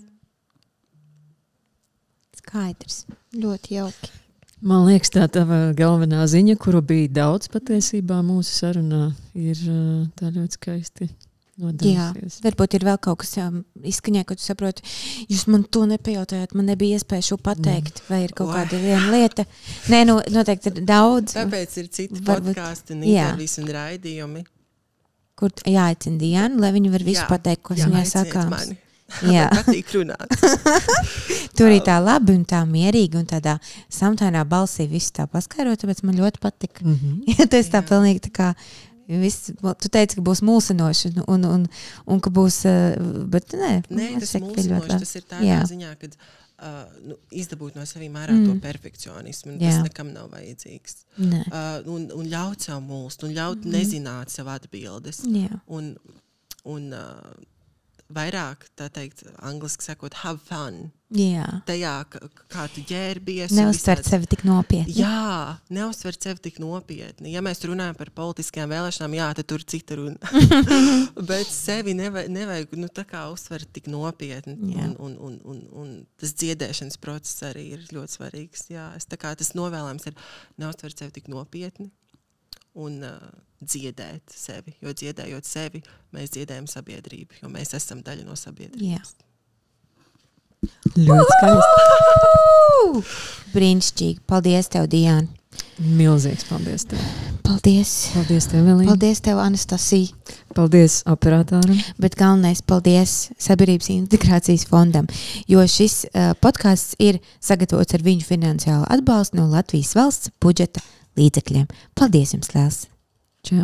Skaidrs. Ļoti jauki. Man liekas, tā tava galvenā ziņa, kuru bija daudz patiesībā mūsu sarunā, ir tā ļoti skaisti nodāsies. Jā, varbūt ir vēl kaut kas izskaņā, ko tu saproti. Jūs man to nepajautājāt, man nebija iespēja šo pateikt, vai ir kaut kāda viena lieta. Nē, noteikti ir daudz. Tāpēc ir citi podkāsti, intervijas un raidījumi. Kur jāaicina Dianu, lai viņi var visu pateikt, ko viņai sakāms. Jā, patīk runāt. Tur ir tā labi un tā mierīgi un tādā samtainā balsī visu tā paskaidrot, tāpēc man ļoti patika. Ja tu esi tā pilnīgi tā kā tu teici, ka būs mulsinoši un ka būs, bet nē, tas mulsinoši, tas ir tādā ziņā, kad izdabūt no sevīm ārā to perfekcionismu, un tas nekam nav vajadzīgs. Un ļaut sev mulst, un ļaut nezināt sev atbildes. Un vairāk, tā teikt, angliski sakot, have fun. Jā. Tajā, kā tu ģērbies. Neuztvert sevi tik nopietni. Jā, neuztvert sevi tik nopietni. Ja mēs runājam par politiskajām vēlēšanām, jā, tad tur cita runa. Bet sevi nevajag tā kā uztvert tik nopietni. Un tas dziedēšanas process arī ir ļoti svarīgs. Jā, tas novēlējums ir neuztvert sevi tik nopietni un dziedēt sevi. Jo dziedējot sevi, mēs dziedējam sabiedrību, jo mēs esam daļa no sabiedrības. Jā. Ļoti skaisti. Brīnišķīgi. Paldies tev, Diana. Milzīgs paldies tev. Paldies. Paldies tev, Elīna. Paldies tev, Anastasija. Paldies operatoram. Bet galvenais paldies Sabiedrības integrācijas fondam, jo šis podcasts ir sagatavots ar viņu finansiālu atbalstu no Latvijas valsts budžeta līdzekļiem. Paldies jums liels. Čau.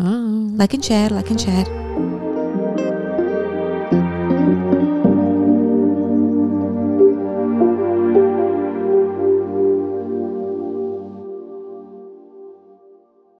Like and share.